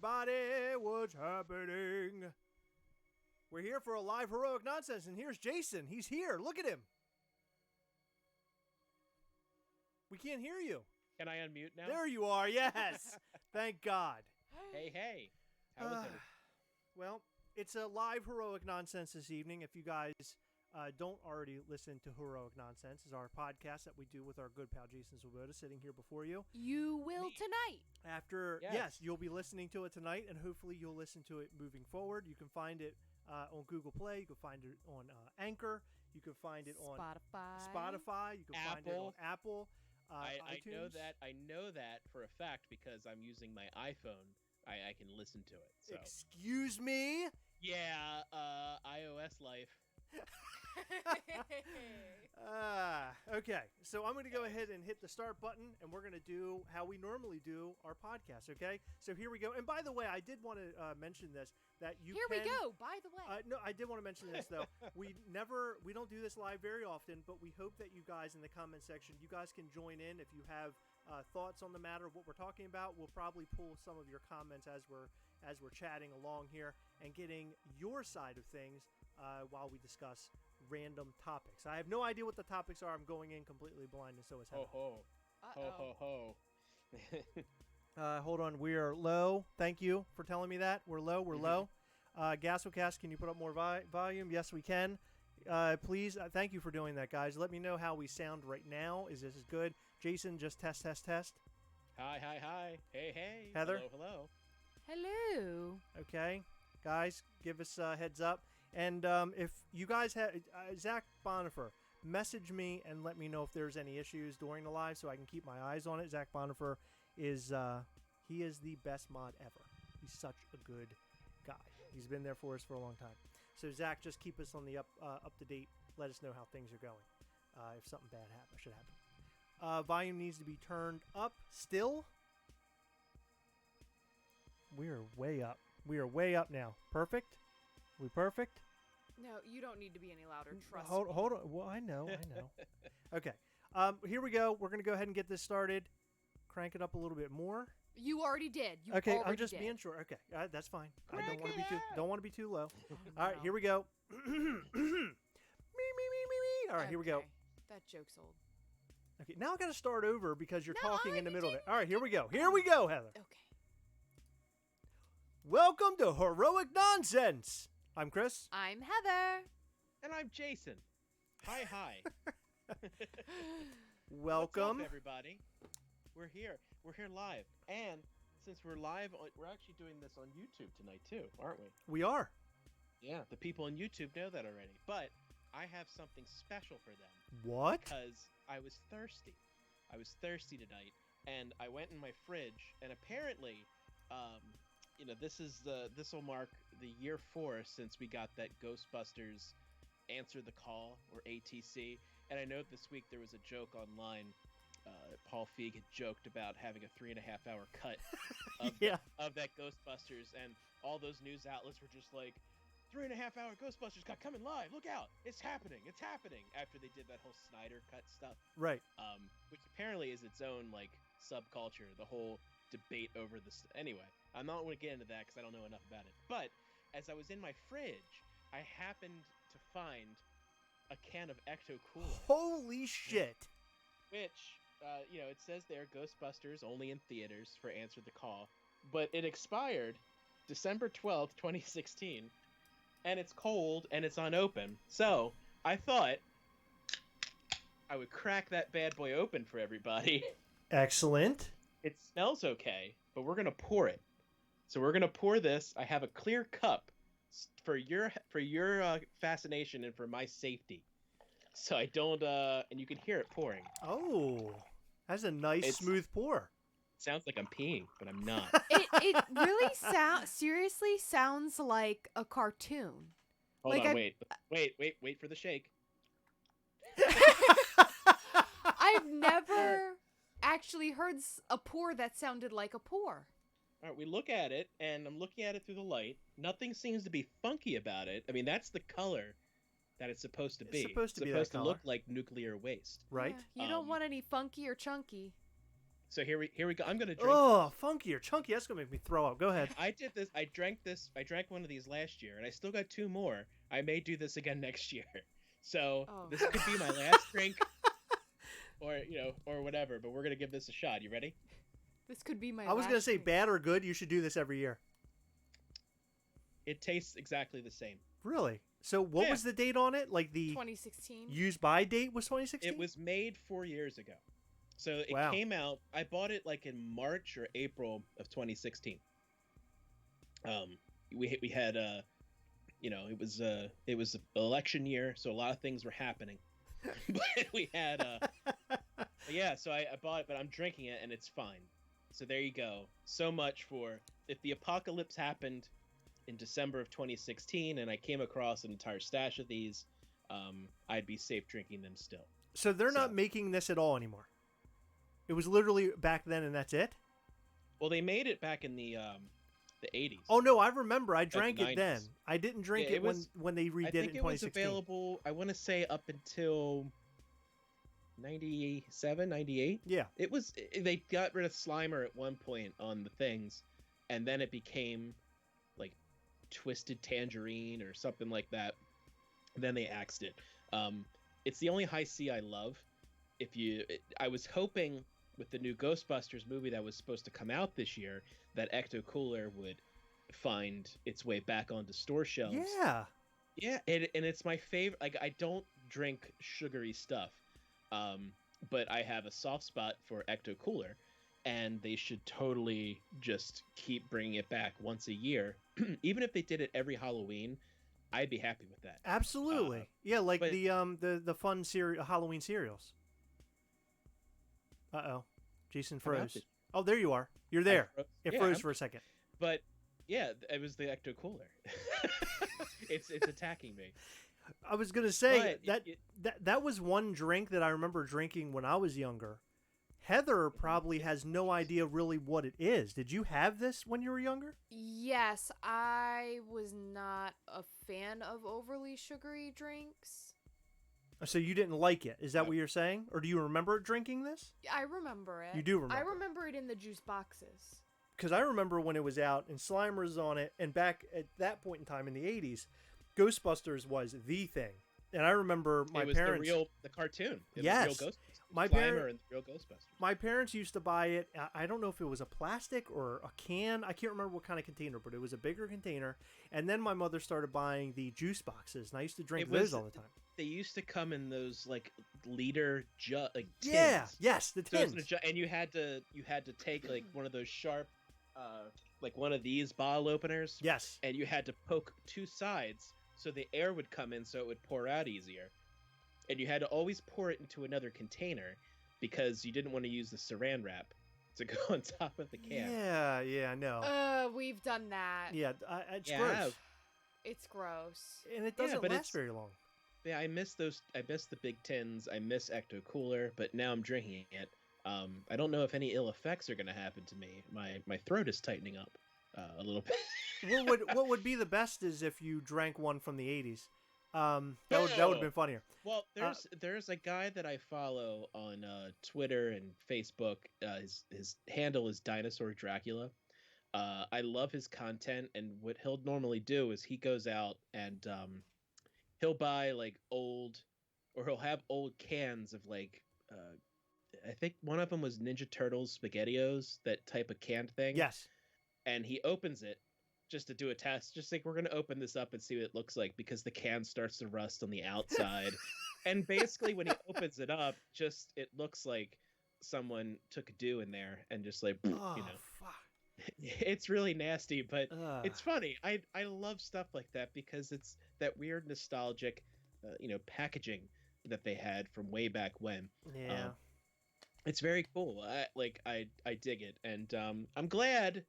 everybody, what's happening? We're here for a live heroic nonsense, and here's Jason. He's here. Look at him. We can't hear you. Can I unmute now? There you are. Yes. Thank God. Hey. How was it? Well, it's a live heroic nonsense this evening. If you guys don't already listen to Heroic Nonsense, is our podcast that we do with our good pal Jason Swoboda sitting here before you. You will tonight. After, yes, you'll be listening to it tonight, and hopefully you'll listen to it moving forward. You can find it on Google Play. You can find it on Anchor. You can find it on Spotify. You can find it on Apple. iTunes. I know that for a fact because I'm using my iPhone. I can listen to it. So. Excuse me? Yeah, iOS life. Okay, so I'm going to go ahead and hit the start button, and we're going to do how we normally do our podcast, okay? So here we go. And by the way, I did want to mention this, that you Here we go, by the way. No, I did want to mention this, though. We don't do this live very often, but we hope that you guys in the comment section, you guys can join in if you have thoughts on the matter of what we're talking about. We'll probably pull some of your comments as we're chatting along here and getting your side of things while we discuss random topics. I have no idea what the topics are. I'm going in completely blind, and so is Heather. Ho. Hold on. We are low. Thank you for telling me that. We're low. We're low. Gasocast, can you put up more volume? Yes, we can. Please, thank you for doing that, guys. Let me know how we sound right now. Is this good? Jason, just test. Hi. Hey. Heather? Hello. Okay. Guys, give us a heads up. And if you guys have Zach Bonifer, message me and let me know if there's any issues during the live so I can keep my eyes on it. Zach Bonifer is he is the best mod ever. He's such a good guy. He's been there for us for a long time. So Zach, just keep us on the up to date. Let us know how things are going. If something bad should happen. Volume needs to be turned up still. We're way up. We are way up now. Perfect? We perfect? No, you don't need to be any louder. Trust Hold me. on. Well, I know. Okay. Here we go. We're going to go ahead and get this started. Crank it up a little bit more. You already did. Okay, I'm just being sure. Okay, that's fine. I don't want to be too low. All right, here we go. me. All right, here we go. That joke's old. Okay, now I got to start over because you're talking in the middle of it. All right, here we go. Here we go, Heather. Okay. Welcome to Heroic Nonsense. I'm Chris. I'm Heather. And I'm Jason. Hi. Welcome, What's up, everybody. We're here live. And since we're live, we're actually doing this on YouTube tonight too, aren't we? We are. Yeah, the people on YouTube know that already. But I have something special for them. What? Because I was thirsty. Tonight, and I went in my fridge, and apparently, this will mark the year 4 since we got that Ghostbusters Answer the Call, or ATC. And I know this week there was a joke online. Paul Feig had joked about having a 3.5-hour cut of that Ghostbusters, and all those news outlets were just like, 3.5-hour Ghostbusters cut coming live, look out, it's happening, after they did that whole Snyder cut stuff. Right. Which apparently is its own, like, subculture, the whole debate over this. Anyway, I'm not going to get into that because I don't know enough about it. But as I was in my fridge, I happened to find a can of Ecto Cooler. Holy shit. Which, it says there, Ghostbusters only in theaters for Answer the Call. But it expired December 12th, 2016. And it's cold and it's unopened. So I thought I would crack that bad boy open for everybody. Excellent. It smells okay, but we're going to pour it. So we're going to pour this. I have a clear cup for your fascination and for my safety. So I don't, and you can hear it pouring. Oh, that's a nice smooth pour. Sounds like I'm peeing, but I'm not. It really seriously sounds like a cartoon. Hold on, wait for the shake. I've never actually heard a pour that sounded like a pour. All right, we look at it, and I'm looking at it through the light. Nothing seems to be funky about it. I mean, that's the color that it's supposed to be. It's supposed to look like nuclear waste. Right. Yeah, you don't want any funky or chunky. So here we go. I'm gonna drink. Oh, funky or chunky. That's gonna make me throw up. Go ahead. I did this. I drank this. I drank one of these last year, and I still got 2 more. I may do this again next year. So Oh. this could be my last drink, or or whatever. But we're gonna give this a shot. You ready? This could be my. I was gonna last say drink. bad or good. You should do this every year. It tastes exactly the same. Really? So what Yeah. was the date on it? Like the 2016. use by date was 2016. It was made 4 years ago. So it Wow. came out. I bought it like in March or April of 2016. We had it was an election year, so a lot of things were happening. But we had yeah. So I bought it, but I'm drinking it, and it's fine. So there you go. So much for if the apocalypse happened in December of 2016, and I came across an entire stash of these, I'd be safe drinking them still. So they're not So- making this at all anymore. It was literally back then, and that's it. Well, they made it back in the 80s. Oh no, I remember. I drank the it then. 90s. I didn't drink Yeah, it it was- when they redid I it think in it was 2016. available, I want to say up until 97, 98. Yeah. They got rid of Slimer at one point on the things, and then it became like Twisted Tangerine or something like that. Then they axed it. It's the only high C I love. I was hoping with the new Ghostbusters movie that was supposed to come out this year that Ecto Cooler would find its way back onto store shelves. Yeah. Yeah, and it's my favorite. Like, I don't drink sugary stuff, but I have a soft spot for Ecto Cooler, and they should totally just keep bringing it back once a year. Even if they did it every Halloween, I'd be happy with that. Absolutely. Yeah, like but- the fun Halloween cereals. Uh-oh. Jason How about froze. it? Oh, there you are. You're there. It Yeah, froze I'm- for a second. But yeah, it was the Ecto Cooler. it's attacking me. I was gonna say But that was one drink that I remember drinking when I was younger. Heather probably has no idea really what it is. Did you have this when you were younger? Yes, I was not a fan of overly sugary drinks. So you didn't like it. Is that No. what you're saying? Or do you remember drinking this? I remember it. You do I remember. remember it in the juice boxes. Because I remember when it was out and Slimer's on it, and back at that point in time in the 80s, Ghostbusters was the thing. And I remember my it was parents... the cartoon. It Yes. was real Ghostbusters. My Slimer and the real Ghostbusters. My parents used to buy it. I don't know if it was a plastic or a can. I can't remember what kind of container, but it was a bigger container. And then my mother started buying the juice boxes, and I used to drink It was- those all the time. They used to come in those like liter tins. Yeah, yes, the So it's in tins. a and you had to take like one of those sharp, like one of these bottle openers, Yes. and you had to poke 2 sides so the air would come in, so it would pour out easier. And you had to always pour it into another container because you didn't want to use the saran wrap to go on top of the can. Yeah, I know. We've done that. Yeah, it's Yeah, I gross. have. It's gross. And it Yeah, doesn't but last it's- very long. Yeah, I miss those. I miss the big tins. I miss Ecto Cooler, but now I'm drinking it. I don't know if any ill effects are going to happen to me. My throat is tightening up a little bit. what would be the best is if you drank one from the 80s. That would have been funnier. Well, there's a guy that I follow on Twitter and Facebook. His handle is Dinosaur Dracula. I love his content, and what he'll normally do is he goes out and he'll buy like he'll have old cans of like I think one of them was Ninja Turtles SpaghettiOs, that type of canned thing. Yes. And he opens it just to do a test, just like, we're going to open this up and see what it looks like, because the can starts to rust on the outside. And basically when he opens it up, just it looks like someone took a do in there and just like, Oh, you know, fuck. it's really nasty, but Ugh. it's funny. I love stuff like that because it's that weird nostalgic packaging that they had from way back when. Yeah. It's very cool. I dig it, and I'm glad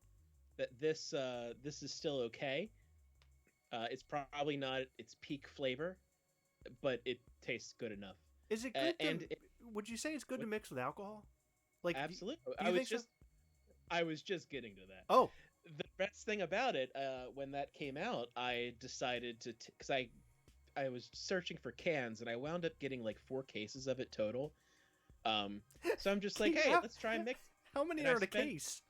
that this is still okay. It's probably not its peak flavor, but it tastes good enough. Is it good and to, would you say it's good to mix with alcohol? Like Absolutely. do you think so? I was just getting to that. Oh, The best thing about it, when that came out, I decided to, because I was searching for cans, and I wound up getting like 4 cases of it total. So I'm just like, hey, Yeah. let's try and mix. How many And are I in a spent- case?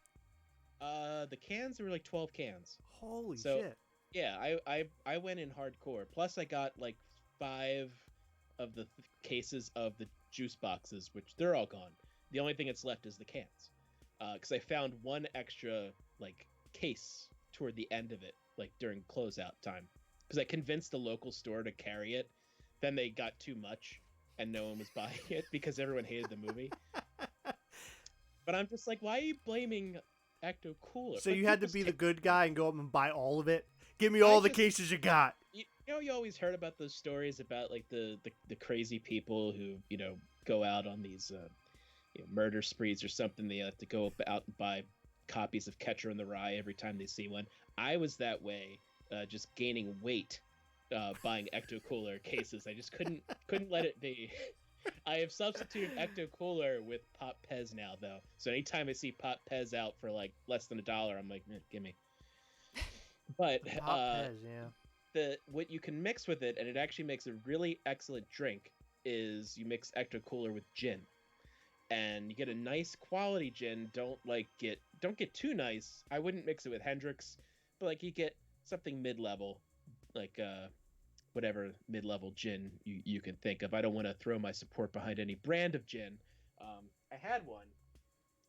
The cans were like 12 cans. Holy So- shit! Yeah, I went in hardcore. Plus, I got like 5 of the cases of the juice boxes, which they're all gone. The only thing that's left is the cans. Because I found one extra like case toward the end of it, like during closeout time. Because I convinced the local store to carry it. Then they got too much, and no one was buying it because everyone hated the movie. But I'm just like, why are you blaming Ecto Cooler? So Like, you had to people's be the ta- good guy and go up and buy all of it. Give me all the just- cases you got. you always heard about those stories about like the crazy people who go out on these murder sprees or something. They have to go out and buy copies of Catcher in the Rye every time they see one. I was that way, just gaining weight, buying Ecto Cooler cases. I just couldn't let it be. I have substituted Ecto Cooler with Pop Pez now, though. So anytime I see Pop Pez out for like less than $1, I'm like, gimme. But Pop Pez, yeah. what you can mix with it, and it actually makes a really excellent drink, is you mix Ecto Cooler with gin, and you get a nice quality gin. Don't get too nice. I wouldn't mix it with Hendrix, but like you get something mid-level, like whatever mid-level gin you can think of. I don't want to throw my support behind any brand of gin. I had one.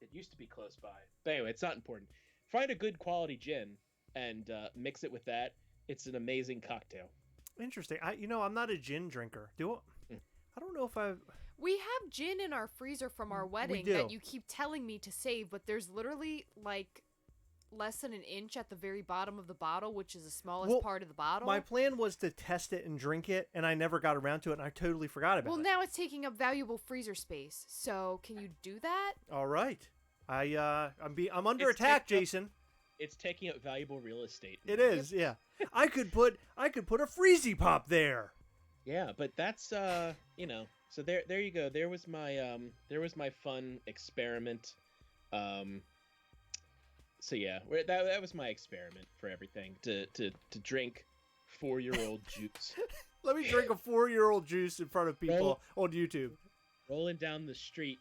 It used to be close by, but anyway, it's not important. Find a good quality gin and mix it with that. It's an amazing cocktail. Interesting. I'm not a gin drinker. I don't know if I've. We have gin in our freezer from our wedding do. that you keep telling me to save, but there's literally like less than an inch at the very bottom of the bottle, which is the smallest Well, part of the bottle. My plan was to test it and drink it, and I never got around to it, and I totally forgot about Well, it. now it's taking up valuable freezer space. So can you do that? All right. I'm under It's attack, taken up- Jason. It's taking up valuable real estate. It is, yeah. I could put a Freezy Pop there. Yeah, but that's So there you go. There was my fun experiment. So yeah, that was my experiment for everything to drink 4-year-old juice. Let me drink a 4-year-old juice in front of people on YouTube. Rolling down the street,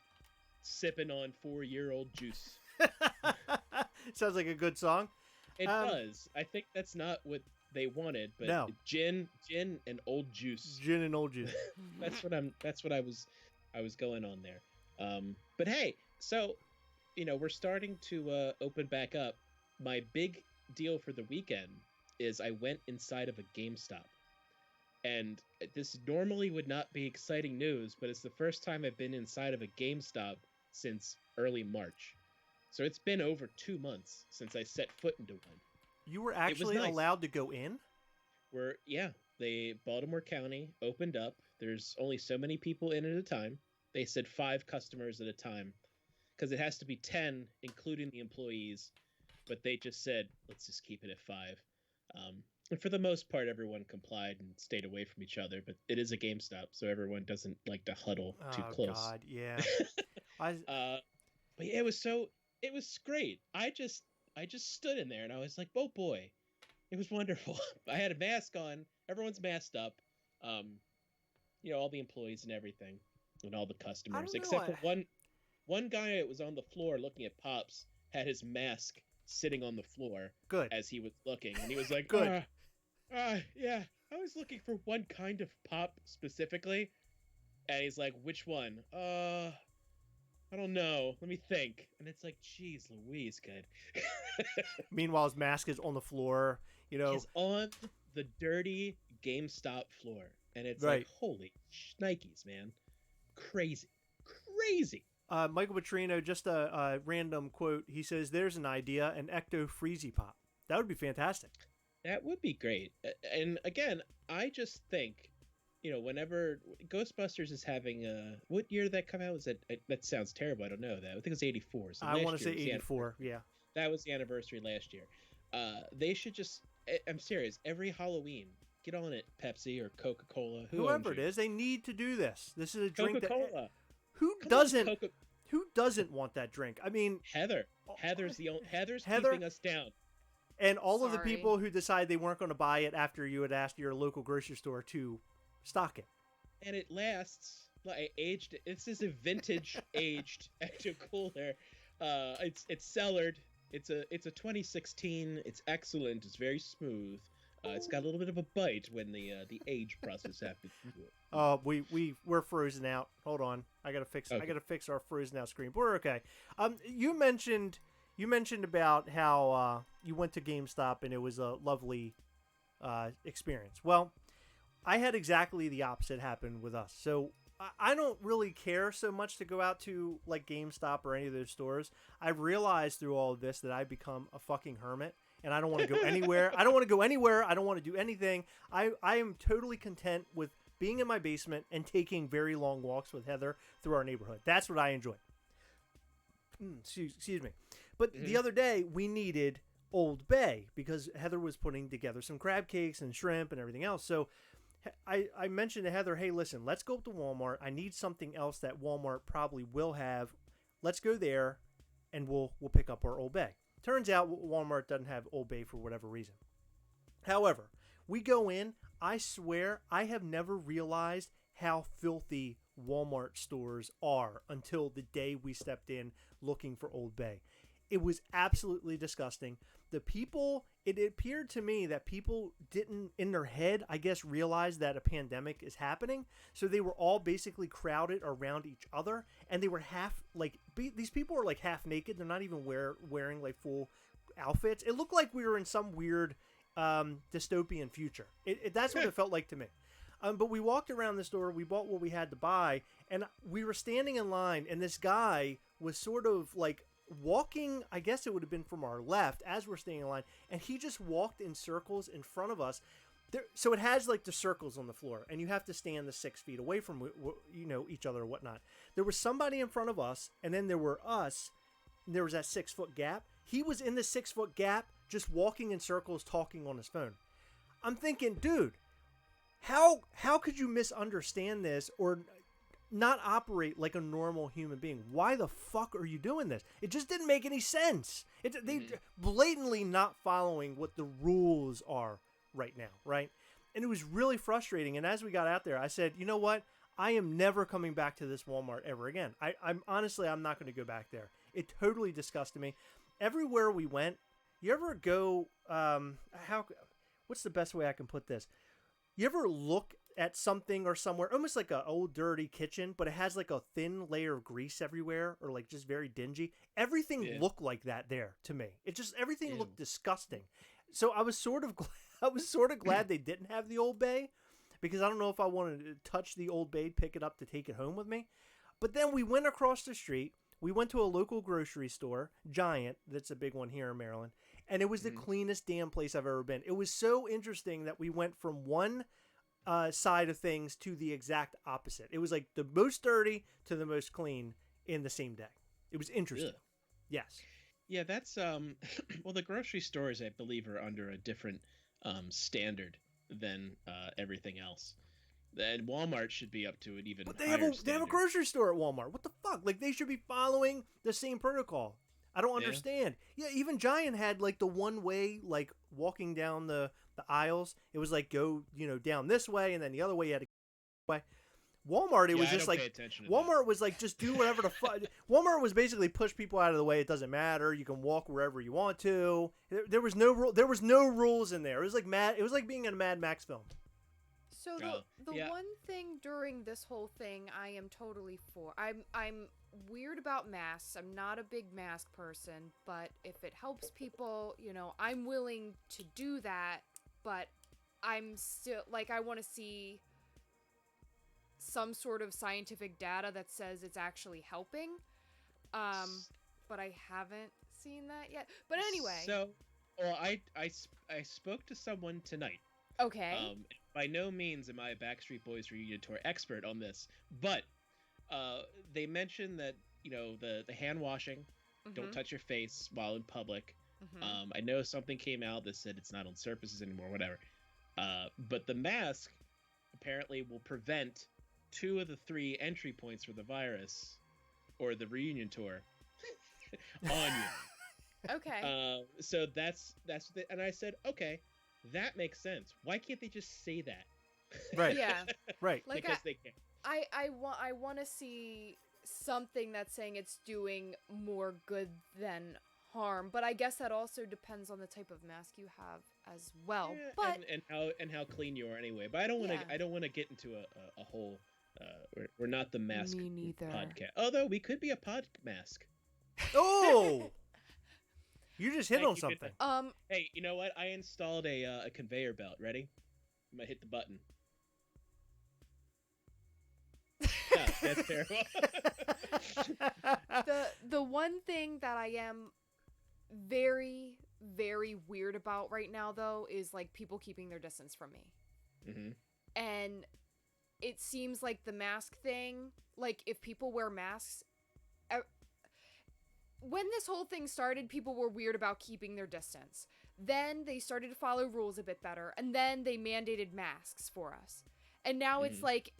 sipping on 4-year-old juice. Sounds like a good song. It does. I think that's not what they wanted, but No. gin and old juice. Gin and old juice. That's what I was going on there. But hey, so we're starting to open back up. My big deal for the weekend is I went inside of a GameStop. And this normally would not be exciting news, but it's the first time I've been inside of a GameStop since early March. So it's been over 2 months since I set foot into one. You were actually nice. allowed to go in? Baltimore County opened up. There's only so many people in at a time. They said 5 customers at a time because it has to be 10, including the employees. But they just said, let's just keep it at 5. And for the most part, everyone complied and stayed away from each other. But it is a GameStop, so everyone doesn't like to huddle too close. Oh, God, yeah. But yeah, it was great. I just stood in there and I was like, oh boy, it was wonderful. I had a mask on. Everyone's masked up. All the employees and everything, and all the customers, except for one guy that was on the floor looking at Pops had his mask sitting on the floor. Good. As he was looking, and he was like, Good. Yeah, I was looking for one kind of Pop specifically, and he's like, which one? I don't know. Let me think. And it's like, geez, Louise, good. Meanwhile, his mask is on the floor. He's on the dirty GameStop floor, and it's Right. like, holy shnikes, man, crazy. Michael Petrino, just a random quote. He says, "There's an idea, an Ecto Freezy Pop. That would be fantastic." That would be great. And again, I just think, whenever Ghostbusters is having what year did that come out? Was that sounds terrible. I don't know that. I think it was 84. So I want to say last year was 84. Yeah. that was the anniversary last year. They should just. I'm serious. Every Halloween, get on it, Pepsi or Coca-Cola. Whoever it is, they need to do this. This is a drink Coca-Cola. that who Come on, doesn't Coca- who doesn't want that drink? I mean, Heather. Heather's keeping us down. and all of the Sorry. people who decided they weren't going to buy it after you had asked your local grocery store to stock it. And it lasts like aged. This is a vintage aged Ecto Cooler. It's cellared. It's a 2016. It's excellent. It's very smooth. It's got a little bit of a bite when the age process happens. We're frozen out. Hold on, I gotta fix Okay. I gotta fix our frozen out screen. But we're okay. You mentioned about how you went to GameStop and it was a lovely experience. Well, I had exactly the opposite happen with us. So I don't really care so much to go out to like GameStop or any of those stores. I've realized through all of this that I've become a fucking hermit and I don't want to go anywhere. I don't want to go anywhere. I don't want to do anything. I am totally content with being in my basement and taking very long walks with Heather through our neighborhood. That's what I enjoy. Excuse me. But the other day we needed Old Bay because Heather was putting together some crab cakes and shrimp and everything else. So I mentioned to Heather, hey, listen, let's go up to Walmart. I need something else that Walmart probably will have. Let's go there, and we'll pick up our Old Bay. Turns out Walmart doesn't have Old Bay for whatever reason. However, we go in. I swear I have never realized how filthy Walmart stores are until the day we stepped in looking for Old Bay. It was absolutely disgusting. The people, it appeared to me that people didn't, in their head, I guess, realize that a pandemic is happening. So they were all basically crowded around each other. And they were these people are like half naked. They're not even wearing like full outfits. It looked like we were in some weird dystopian future. That's what it felt like to me. But we walked around the store. We bought what we had to buy. And we were standing in line. And this guy was sort of like walking, I guess it would have been from our left as we're staying in line, and he just walked in circles in front of us. So it has like the circles on the floor, and you have to stand the 6 feet away from each other or whatnot. There was somebody in front of us, and then there were us. And there was that 6 foot gap. He was in the 6 foot gap, just walking in circles, talking on his phone. I'm thinking, dude, how could you misunderstand this or not operate like a normal human being? Why the fuck are you doing this? It just didn't make any sense. They blatantly not following what the rules are right now, right? And it was really frustrating. And as we got out there, I said, you know what? I am never coming back to this Walmart ever again. I'm honestly, I'm not going to go back there. It totally disgusted me. Everywhere we went, you ever go, what's the best way I can put this? You ever look at something or somewhere, almost like an old dirty kitchen, but it has like a thin layer of grease everywhere or like just very dingy? Everything looked like that there to me. Everything looked disgusting. So I was sort of glad they didn't have the Old Bay, because I don't know if I wanted to touch the Old Bay, pick it up to take it home with me. But then we went across the street. We went to a local grocery store, Giant, that's a big one here in Maryland, and it was the cleanest damn place I've ever been. It was so interesting that we went from one side of things to the exact opposite. It was like the most dirty to the most clean in the same day. It was interesting. Ugh. Yes. Yeah, that's well, the grocery stores, I believe, are under a different standard than everything else. And Walmart should be up to an even But they higher have a standard. grocery store at Walmart. What the fuck? Like, they should be following the same protocol. I don't understand. Yeah, even Giant had like the one way, like walking down the aisles. It was like go, down this way, and then the other way you had to go way. Walmart, it was just like Walmart was like just do whatever the fuck. Walmart was basically push people out of the way. It doesn't matter. You can walk wherever you want to. There was no rule. There was no rules in there. It was like It was like being in a Mad Max film. So the one thing during this whole thing I am totally for. I'm weird about masks. I'm not a big mask person, but if it helps people, I'm willing to do that, but I'm still like, I want to see some sort of scientific data that says it's actually helping. But I haven't seen that yet. But anyway. So, well, I spoke to someone tonight. Okay. By no means am I a Backstreet Boys reunion tour expert on this, but they mentioned that the hand washing, don't touch your face while in public. I know something came out that said it's not on surfaces anymore, whatever. But the mask apparently will prevent 2 of the 3 entry points for the virus or the reunion tour on you. Okay. So that's and I said, okay, that makes sense. Why can't they just say that? Right. Yeah. Right. Like because they can. I want to see something that's saying it's doing more good than harm, but I guess that also depends on the type of mask you have as well. Yeah, but and how clean you are anyway. But I don't want to get into a whole. We're not the mask Me neither. podcast. Although we could be a pod mask. Oh, you just hit on something. Hey, you know what? I installed a conveyor belt. Ready? I'm gonna hit the button. Yeah, that's terrible. The one thing that I am very, very weird about right now, though, is like people keeping their distance from me. Mm-hmm. And it seems like the mask thing, like if people wear masks, when this whole thing started, people were weird about keeping their distance. Then they started to follow rules a bit better, and then they mandated masks for us. And now it's like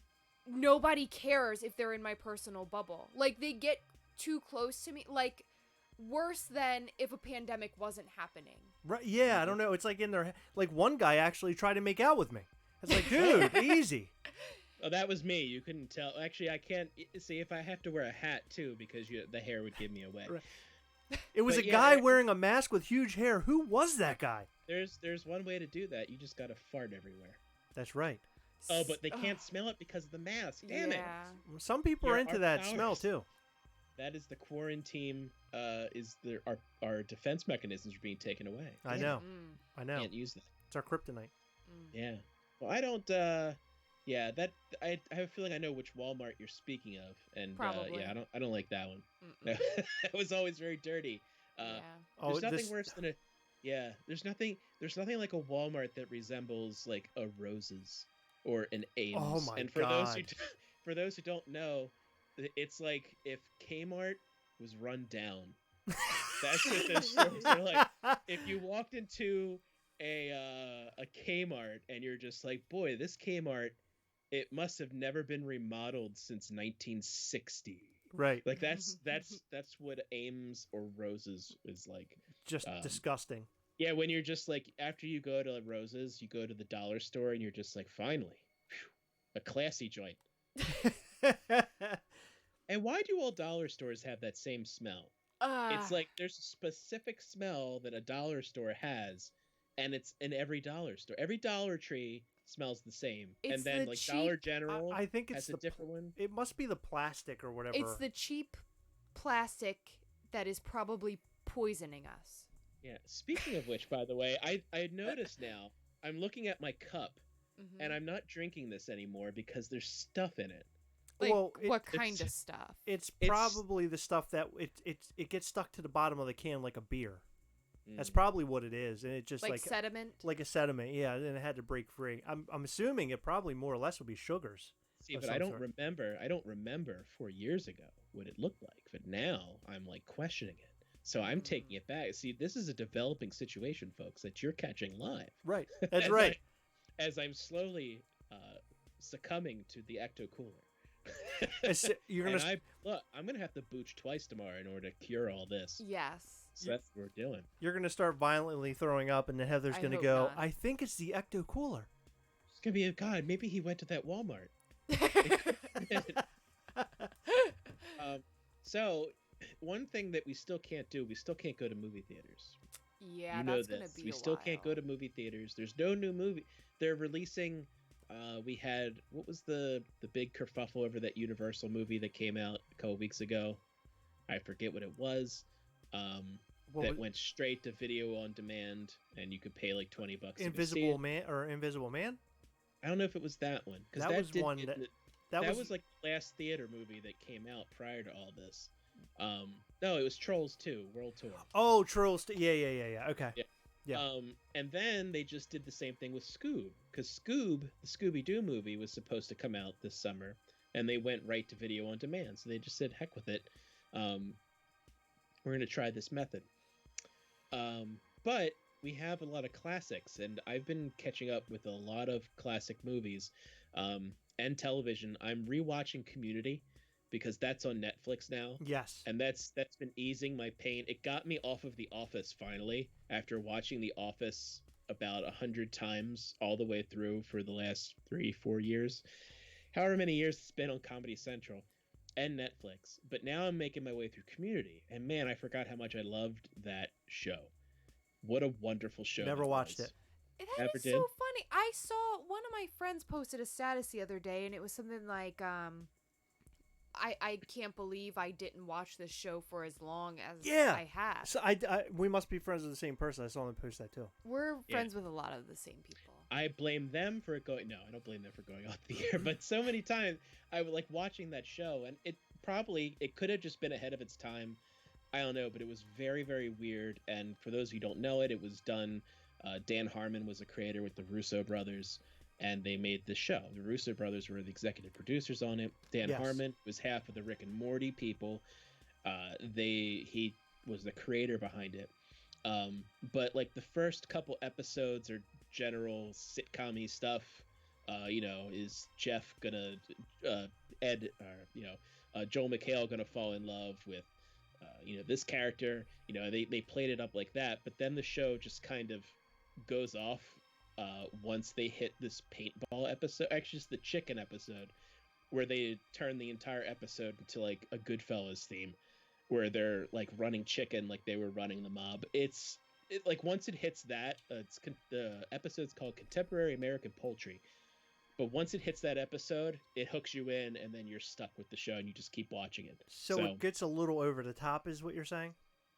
nobody cares if they're in my personal bubble. Like, they get too close to me. Like, worse than if a pandemic wasn't happening. Right? Yeah, I don't know. It's like in their like one guy actually tried to make out with me. It's like, dude, easy. Oh, that was me. You couldn't tell. Actually, I can't see if I have to wear a hat too because the hair would give me away. Right. It was a guy wearing a mask with huge hair. Who was that guy? There's one way to do that. You just gotta fart everywhere. That's right. Oh, but they can't smell it because of the mask. Damn it. Some people are into that smell too. That is the quarantine. Our defense mechanisms are being taken away. I know. I know. Can't use that. It's our kryptonite. Yeah. Well, I don't. Yeah. That I have a feeling I know which Walmart you're speaking of, and yeah, I don't like that one. That was always very dirty. There's nothing worse than a. Yeah. There's nothing like a Walmart that resembles like a Roses or an Ames. Oh my and God. For those who don't know, it's like if Kmart was run down. That's what those stores are like. If you walked into a Kmart and you're just like, boy, this Kmart, it must have never been remodeled since 1960. Right. Like that's what Ames or Roses is like. Just disgusting. Yeah, when you're just like, after you go to Roses, you go to the dollar store and you're just like, finally, a classy joint. And why do all dollar stores have that same smell? It's like there's a specific smell that a dollar store has, and it's in every dollar store. Every Dollar Tree smells the same, and then like cheap, Dollar General, I think it's has a different one. It must be the plastic or whatever. It's the cheap plastic that is probably poisoning us. Yeah. Speaking of which, by the way, I noticed now I'm looking at my cup, and I'm not drinking this anymore because there's stuff in it. Like, what kind of stuff? It's probably the stuff that it gets stuck to the bottom of the can like a beer. That's probably what it is, and it just like sediment, like a sediment. Yeah, and it had to break free. I'm assuming it probably more or less would be sugars. See, but I don't remember 4 years ago what it looked like. But now I'm like questioning it, so I'm taking it back. See, this is a developing situation, folks, that you're catching live. Right, that's right. As I'm slowly succumbing to the Ecto Cooler. You're gonna I'm gonna have to booch twice tomorrow in order to cure all this. Yes. So that's what we're doing. You're gonna start violently throwing up, and then Heather's gonna go, I think it's the Ecto Cooler. It's gonna be God. Maybe he went to that Walmart. So one thing that we still can't do, we still can't go to movie theaters. Yeah, you know that's this. Gonna be we a still while. can't go to movie theaters. There's no new movie. They're releasing. We had, what was the big kerfuffle over that Universal movie that came out a couple weeks ago? I forget what it was. Went straight to video on demand, and you could pay like $20. Invisible Man. I don't know if it was that one, because that was like the last theater movie that came out prior to all this. No, it was Trolls 2 World Tour. Oh, Trolls 2. Yeah. Okay. Yeah. And then they just did the same thing with Scoob, because Scoob, the Scooby-Doo movie, was supposed to come out this summer, and they went right to video on demand. So they just said, heck with it. We're going to try this method. But we have a lot of classics, and I've been catching up with a lot of classic movies and television. I'm rewatching Community, because that's on Netflix now. Yes. And that's been easing my pain. It got me off of The Office finally, after watching The Office about 100 times all the way through for the last 3-4 years. However many years it's been on Comedy Central. and Netflix, but now I'm making my way through Community, and man, I forgot how much I loved that show. What a wonderful show! Never watched it. That Never is did? so funny. I saw one of my friends posted a status the other day, and it was something like, I can't believe I didn't watch this show for as long as I have. So we must be friends with the same person. I saw them post that too. We're friends with a lot of the same people. I blame them for going. No, I don't blame them for going off the air. But so many times I would like watching that show, and it could have just been ahead of its time. I don't know, but it was very, very weird. And for those who don't know it, it was done. Dan Harmon was a creator with the Russo brothers, and they made the show. The Russo brothers were the executive producers on it. Dan Harmon was half of the Rick and Morty people. He was the creator behind it. But like the first couple episodes are general sitcom-y stuff. Is Jeff gonna Joel McHale gonna fall in love with this character? They played it up like that, but then the show just kind of goes off once they hit this paintball episode. Actually, it's the chicken episode where they turn the entire episode into like a Goodfellas theme, where they're like running chicken like they were running the mob. Like once it hits that, the episode's called Contemporary American Poultry. But once it hits that episode, it hooks you in, and then you're stuck with the show, and you just keep watching it. So it gets a little over the top, is what you're saying?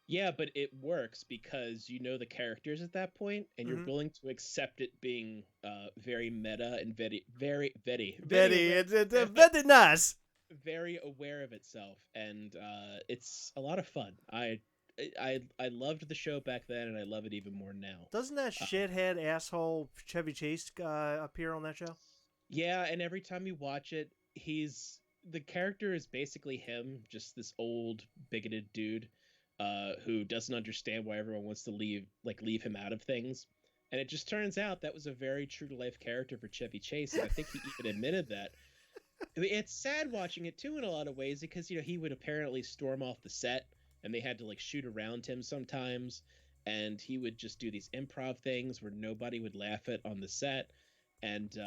Yeah, but it works because you know the characters at that point, and you're willing to accept it being very meta and very It's very nice. Very aware of itself, and it's a lot of fun. I loved the show back then, and I love it even more now. Doesn't that shithead asshole Chevy Chase appear on that show? Yeah, and every time you watch it, the character is basically him, just this old bigoted dude who doesn't understand why everyone wants to leave him out of things. And it just turns out that was a very true to life character for Chevy Chase, and I think he even admitted that. I mean, it's sad watching it too in a lot of ways because he would apparently storm off the set, and they had to like shoot around him sometimes, and he would just do these improv things where nobody would laugh at on the set, and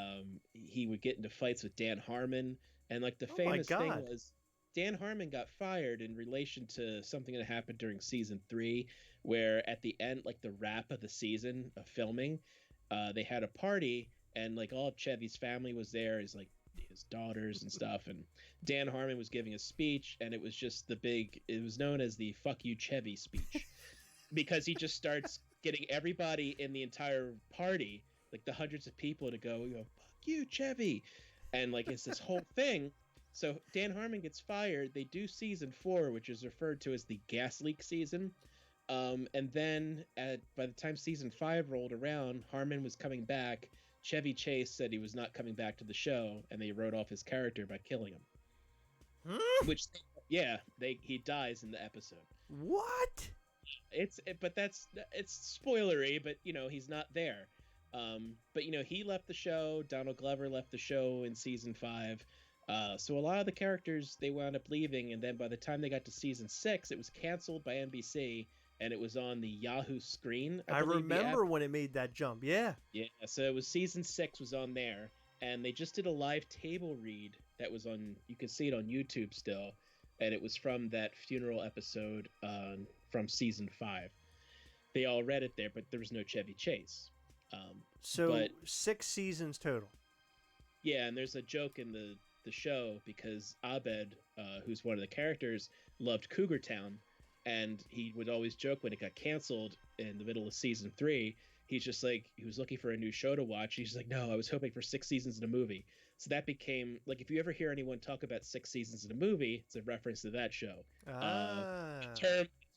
he would get into fights with Dan Harmon, and like the famous thing was Dan Harmon got fired in relation to something that happened during season 3, where at the end, like the wrap of the season of filming, they had a party, and like all of Chevy's family was there, his daughters and stuff, and Dan Harmon was giving a speech, and it was just it was known as the "fuck you Chevy" speech, because he just starts getting everybody in the entire party, like the hundreds of people, to go, "fuck you Chevy," and like it's this whole thing. So Dan Harmon gets fired. They do season 4, which is referred to as the gas leak season, and then by the time season 5 rolled around, Harmon was coming back. Chevy Chase said he was not coming back to the show, and they wrote off his character by killing him. He dies in the episode. What? It's spoilery, but he's not there. But he left the show. Donald Glover left the show in season 5. So a lot of the characters, they wound up leaving, and then by the time they got to season 6, it was canceled by NBC. And it was on the Yahoo screen. I remember when it made that jump. Yeah. Yeah. So it was season 6 was on there, and they just did a live table read that was on. You can see it on YouTube still, and it was from that funeral episode from season 5. They all read it there, but there was no Chevy Chase. So 6 seasons total. Yeah, and there's a joke in the show because Abed, who's one of the characters, loved Cougar Town. And he would always joke when it got canceled in the middle of season 3, he's just like, he was looking for a new show to watch. He's like, no, I was hoping for 6 seasons in a movie. So that became, like, if you ever hear anyone talk about 6 seasons in a movie, it's a reference to that show.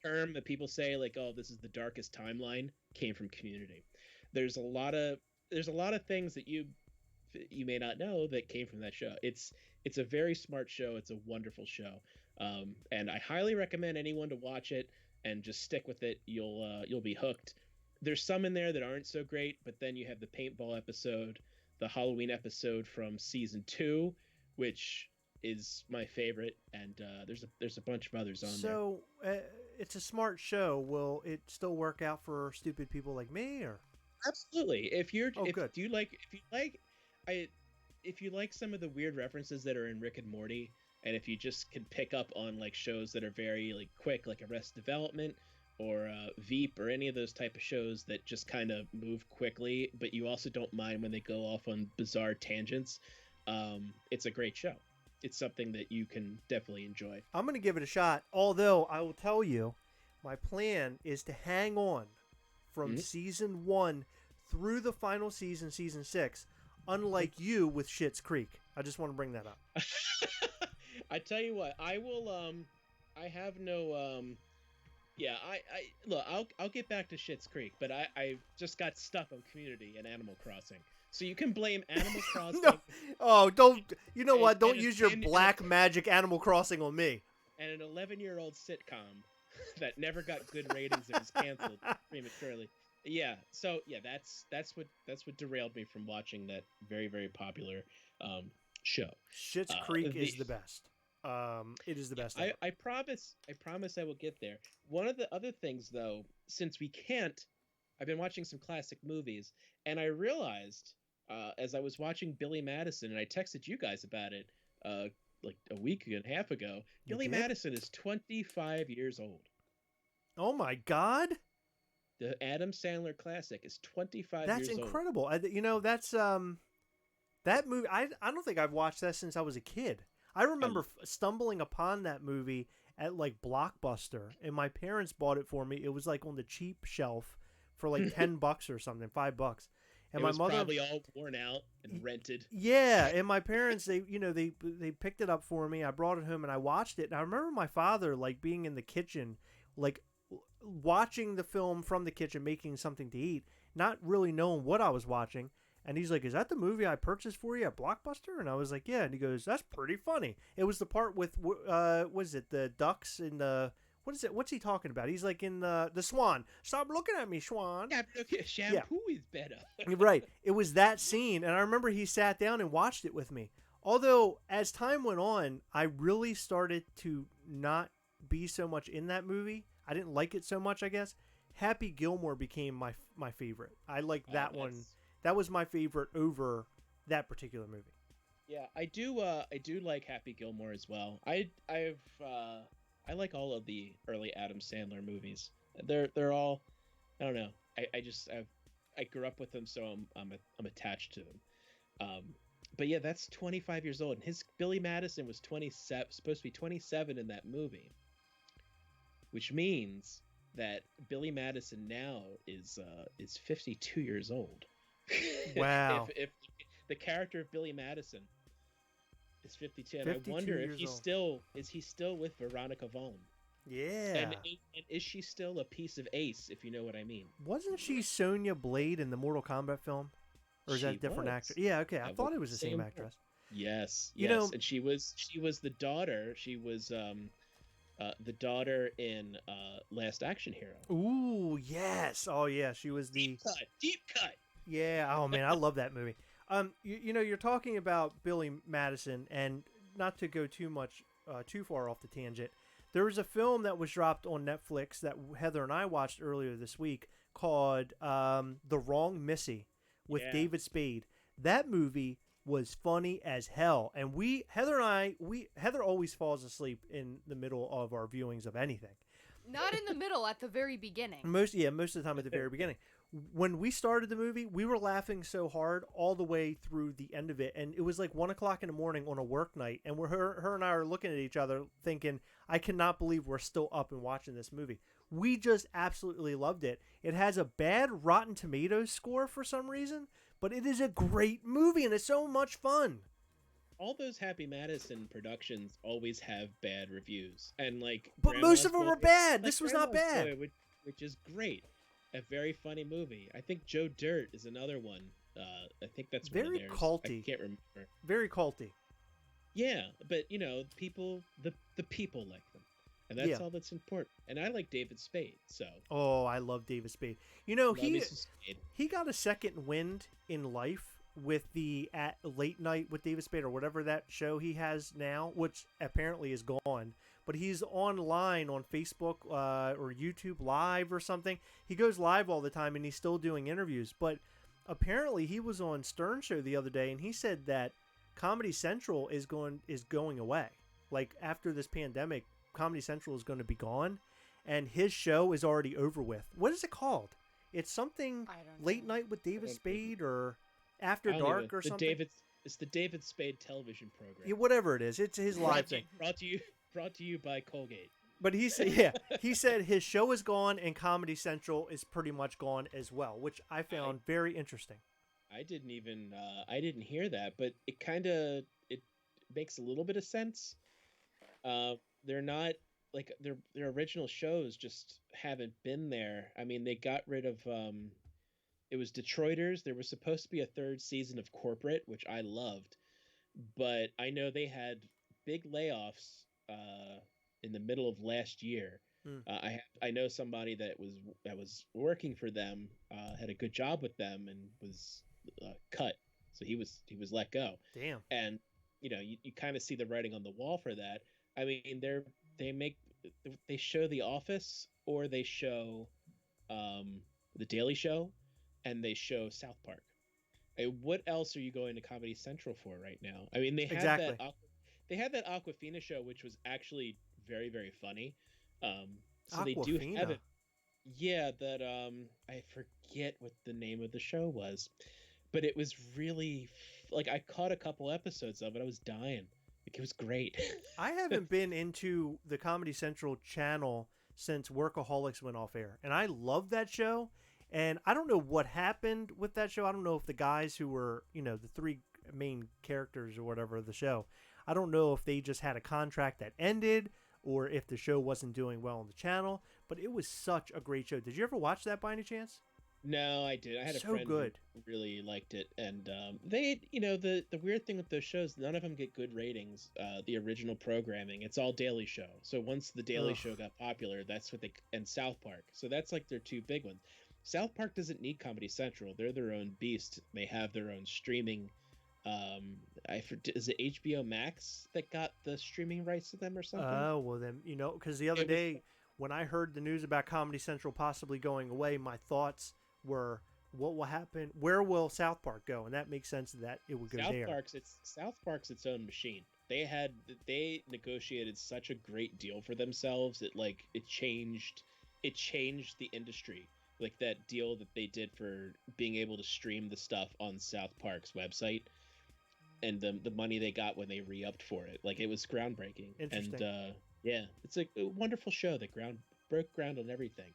Term that people say, like, oh, this is the darkest timeline, came from Community. There's a lot of things that you may not know that came from that show. It's a very smart show. It's a wonderful show. And I highly recommend anyone to watch it and just stick with it. You'll be hooked. There's some in there that aren't so great, but then you have the paintball episode, the Halloween episode from season 2, which is my favorite, and there's a bunch of others on there. So it's a smart show. Will it still work out for stupid people like me, or? Absolutely. If you like some of the weird references that are in Rick and Morty, And if you just can pick up on like shows that are very like quick, like Arrested Development or Veep or any of those type of shows that just kind of move quickly, but you also don't mind when they go off on bizarre tangents, it's a great show. It's something that you can definitely enjoy. I'm going to give it a shot, although I will tell you, my plan is to hang on from season 1 through the final season, season 6, unlike you with Schitt's Creek. I just want to bring that up. I tell you what, I will. I have no. Yeah, I look. I'll get back to Schitt's Creek, but I just got stuck on Community and Animal Crossing. So you can blame Animal Crossing. No. Oh, don't. You know what? Don't use your black magic Animal Crossing on me. And an 11-year-old sitcom that never got good ratings and was canceled prematurely. Yeah. So yeah, that's what derailed me from watching that very, very popular show. Schitt's Creek is the best. It is the best. I promise I will get there. One of the other things though, since we can't, I've been watching some classic movies, and I realized as I was watching Billy Madison, and I texted you guys about it like a week and a half ago. Billy Madison is 25 years old. Oh my God! The Adam Sandler classic is 25 years old. That's incredible. You know, that's that movie. I don't think I've watched that since I was a kid. I remember stumbling upon that movie at like Blockbuster, and my parents bought it for me. It was like on the cheap shelf for like $10 or something, $5. And it my was mother probably all worn out and rented. Yeah, and my parents, they picked it up for me. I brought it home and I watched it. And I remember my father like being in the kitchen, like watching the film from the kitchen, making something to eat, not really knowing what I was watching. And he's like, "Is that the movie I purchased for you at Blockbuster?" And I was like, "Yeah." And he goes, "That's pretty funny." It was the part with, what is it, the ducks in the, what is it? What's he talking about? He's like in the Swan. Stop looking at me, Swan. Yeah, okay, shampoo is better. Right. It was that scene. And I remember he sat down and watched it with me. Although, as time went on, I really started to not be so much in that movie. I didn't like it so much, I guess. Happy Gilmore became my favorite. I liked that one. That was my favorite over that particular movie. Yeah, I do like Happy Gilmore as well. I like all of the early Adam Sandler movies. They're all, I don't know. I grew up with them, so I'm attached to them. But yeah, that's 25 years old, and Billy Madison was 27, supposed to be 27 in that movie, which means that Billy Madison now is 52 years old. Wow. if the character of Billy Madison is 52, and I wonder if he's still with Veronica Vaughn. Yeah. And is she still a piece of ace, if you know what I mean? Wasn't she Sonya Blade in the Mortal Kombat film? Or is that a different actor? Yeah, okay. I thought it was the same actress. Yes. You know, and she was the daughter. She was the daughter in Last Action Hero. Ooh, yes. Oh yeah, she was the deep cut. Yeah. Oh man, I love that movie. You know, you're talking about Billy Madison, and not to go too far off the tangent, there was a film that was dropped on Netflix that Heather and I watched earlier this week called The Wrong Missy with David Spade. That movie was funny as hell, and Heather always falls asleep in the middle of our viewings of anything. Not in the middle, at the very beginning. Most of the time at the very beginning. When we started the movie, we were laughing so hard all the way through the end of it, and it was like 1 o'clock in the morning on a work night, and her and I are looking at each other thinking, I cannot believe we're still up and watching this movie. We just absolutely loved it. It has a bad Rotten Tomatoes score for some reason, but it is a great movie, and it's so much fun. All those Happy Madison productions always have bad reviews, and but most of them are bad. This was not bad, which is great. A very funny movie. I think Joe Dirt is another one. I think that's very culty. I can't remember. Very culty. Yeah, but the people like them, and that's all that's important. And I like David Spade. So. Oh, I love David Spade. He got a second wind in life with the Late Night with David Spade or whatever that show he has now, which apparently is gone. But he's online on Facebook or YouTube Live or something. He goes live all the time, and he's still doing interviews. But apparently he was on Stern Show the other day, and he said that Comedy Central is going away. like after this pandemic, Comedy Central is going to be gone, and his show is already over with. What is it called? It's something I don't Late know. Night with David don't Spade or After Dark or something. It's the David Spade television program. Yeah, whatever it is, it's his live thing. Brought to you by Colgate. But he said, yeah, he said his show is gone and Comedy Central is pretty much gone as well, which I found very interesting. I didn't hear that, but it makes a little bit of sense. They're not like their original shows just haven't been there. I mean, they got rid of it was Detroiters. There was supposed to be a third season of Corporate, which I loved, but I know they had big layoffs in the middle of last year. I know somebody that was working for them, had a good job with them, and was cut, so he was let go. Damn. And you kind of see the writing on the wall for that. I mean, they show The Office, or they show The Daily Show, and they show South Park. What else are you going to Comedy Central for right now? I mean, they had that Aquafina show, which was actually very, very funny. So Aquafina. they do have it. Yeah, that I forget what the name of the show was, but it was really like I caught a couple episodes of it. I was dying. Like, it was great. I haven't been into the Comedy Central channel since Workaholics went off air, and I love that show. And I don't know what happened with that show. I don't know if the guys who were, the three main characters or whatever of the show, I don't know if they just had a contract that ended or if the show wasn't doing well on the channel. But it was such a great show. Did you ever watch that by any chance? No, I did. I had a friend who really liked it, and they, the weird thing with those shows, none of them get good ratings. The original programming, it's all Daily Show. So once the Daily Show got popular, that's what and South Park. So that's like their two big ones. South Park doesn't need Comedy Central. They're their own beast. They have their own streaming. Is it HBO Max that got the streaming rights to them or something? Oh, well then, because the other day when I heard the news about Comedy Central possibly going away, my thoughts were, what will happen? Where will South Park go? And that makes sense that it would go there. South Park's its own machine. They negotiated such a great deal for themselves that it changed the industry. Like that deal that they did for being able to stream the stuff on South Park's website, and the money they got when they re-upped for it, it was groundbreaking. Interesting. And yeah, it's a wonderful show that broke ground on everything.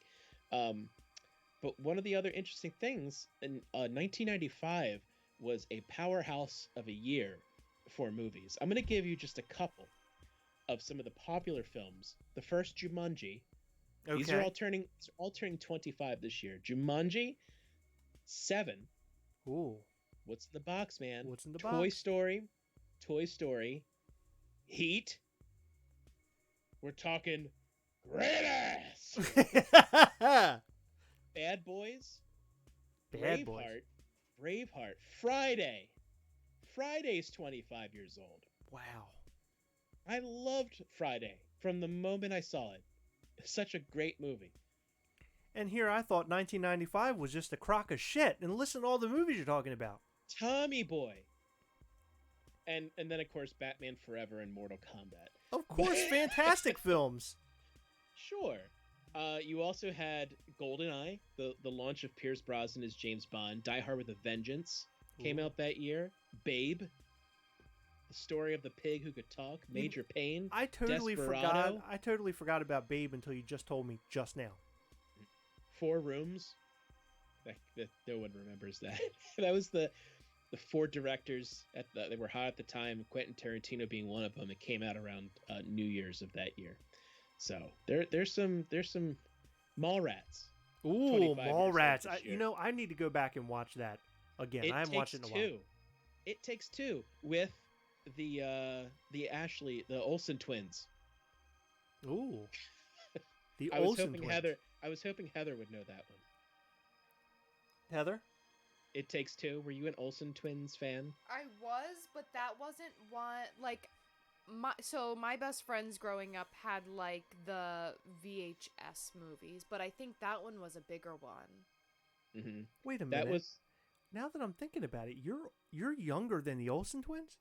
But one of the other interesting things in 1995 was a powerhouse of a year for movies. I'm going to give you just a couple of some of the popular films. The first, Jumanji. Okay. These are all turning 25 this year. Jumanji, 7. Ooh. What's in the box, man? What's in the box? Toy Story, Heat. We're talking great ass. Bad Boys. Braveheart. Friday's 25 years old. Wow. I loved Friday from the moment I saw it. Such a great movie. And here I thought 1995 was just a crock of shit. And listen to all the movies you're talking about. Tommy Boy. And then, of course, Batman Forever and Mortal Kombat. Of course, fantastic films. Sure. You also had GoldenEye, the launch of Pierce Brosnan as James Bond. Die Hard with a Vengeance came out that year. Babe. The story of the pig who could talk. Major Payne. I totally forgot about Babe until you just told me just now. 4 Rooms. No one remembers that. That was the 4 directors they were hot at the time. Quentin Tarantino being one of them. It came out around New Year's of that year. So there's some Mallrats. Ooh, Mallrats! I need to go back and watch that again. I haven't watched it in a while. It Takes Two with the Olsen twins. Ooh, the I Olsen twins. I was hoping Heather would know that one. Heather? It Takes Two. Were you an Olsen twins fan? I was, but that wasn't one my best friends growing up had the VHS movies, but I think that one was a bigger one. Mm-hmm. Wait a minute. Now that I'm thinking about it, you're younger than the Olsen twins?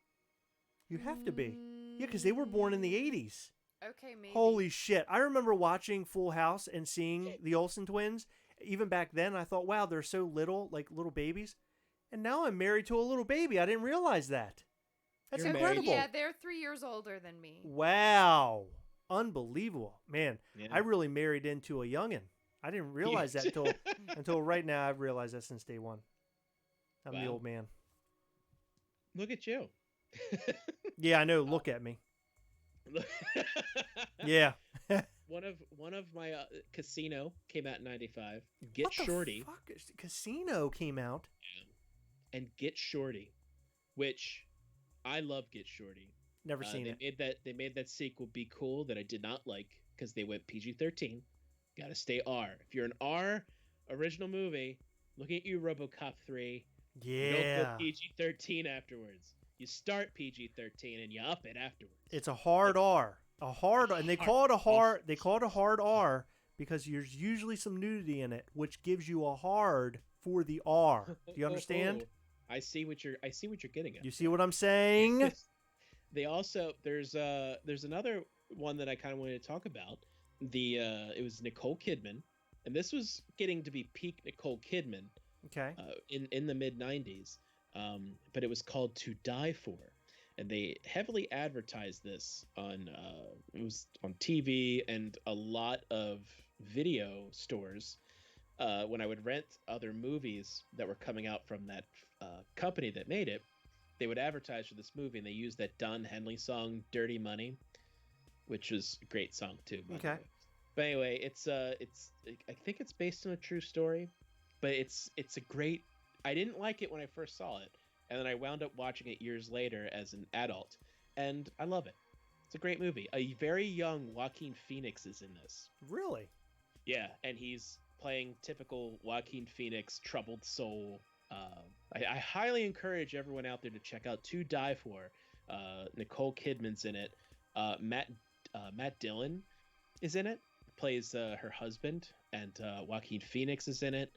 You have to be. Yeah, because they were born in the 80s. Okay, maybe. Holy shit. I remember watching Full House and seeing the Olsen twins. Even back then, I thought, wow, they're so little, like little babies. And now I'm married to a little baby. I didn't realize that. That's You're incredible. Yeah, they're 3 years older than me. Wow. Unbelievable. Man, Yeah. I really married into a youngin'. I didn't realize that until right now. I've realized that since day one. I'm the Wow. old man. Look at you. Yeah, I know. Look at me. Yeah. One of my Casino came out in '95. Get What the Shorty fuck? Casino came out. and Get Shorty, which I love. Get Shorty. Never seen it. They made that sequel Be Cool that I did not like because they went PG-13. Got to stay R. If you're an R original movie, look at you, RoboCop 3. You don't Yeah. go PG-13 afterwards. You start PG-13 and you up it afterwards. It's a hard R. A hard, and they call it a hard. They call it a hard R because there's usually some nudity in it, which gives you a hard for the R. Do you understand? I see what you're getting at. You see what I'm saying? They also there's another one that I kind of wanted to talk about. It was Nicole Kidman, and this was getting to be peak Nicole Kidman Okay. in the mid '90s. But it was called To Die For, and they heavily advertised this on it was on TV and a lot of video stores. When I would rent other movies that were coming out from that company that made it, they would advertise for this movie, and they used that Don Henley song "Dirty Money," which was a great song too. By the Okay. way. But anyway, I think it's based on a true story, but it's a great. I didn't like it when I first saw it, and then I wound up watching it years later as an adult, and I love it. It's a great movie. A very young Joaquin Phoenix is in this. Really? Yeah, and he's playing typical Joaquin Phoenix, troubled soul. I highly encourage everyone out there to check out To Die For. Nicole Kidman's in it. Matt Dillon is in it. Plays her husband, and Joaquin Phoenix is in it.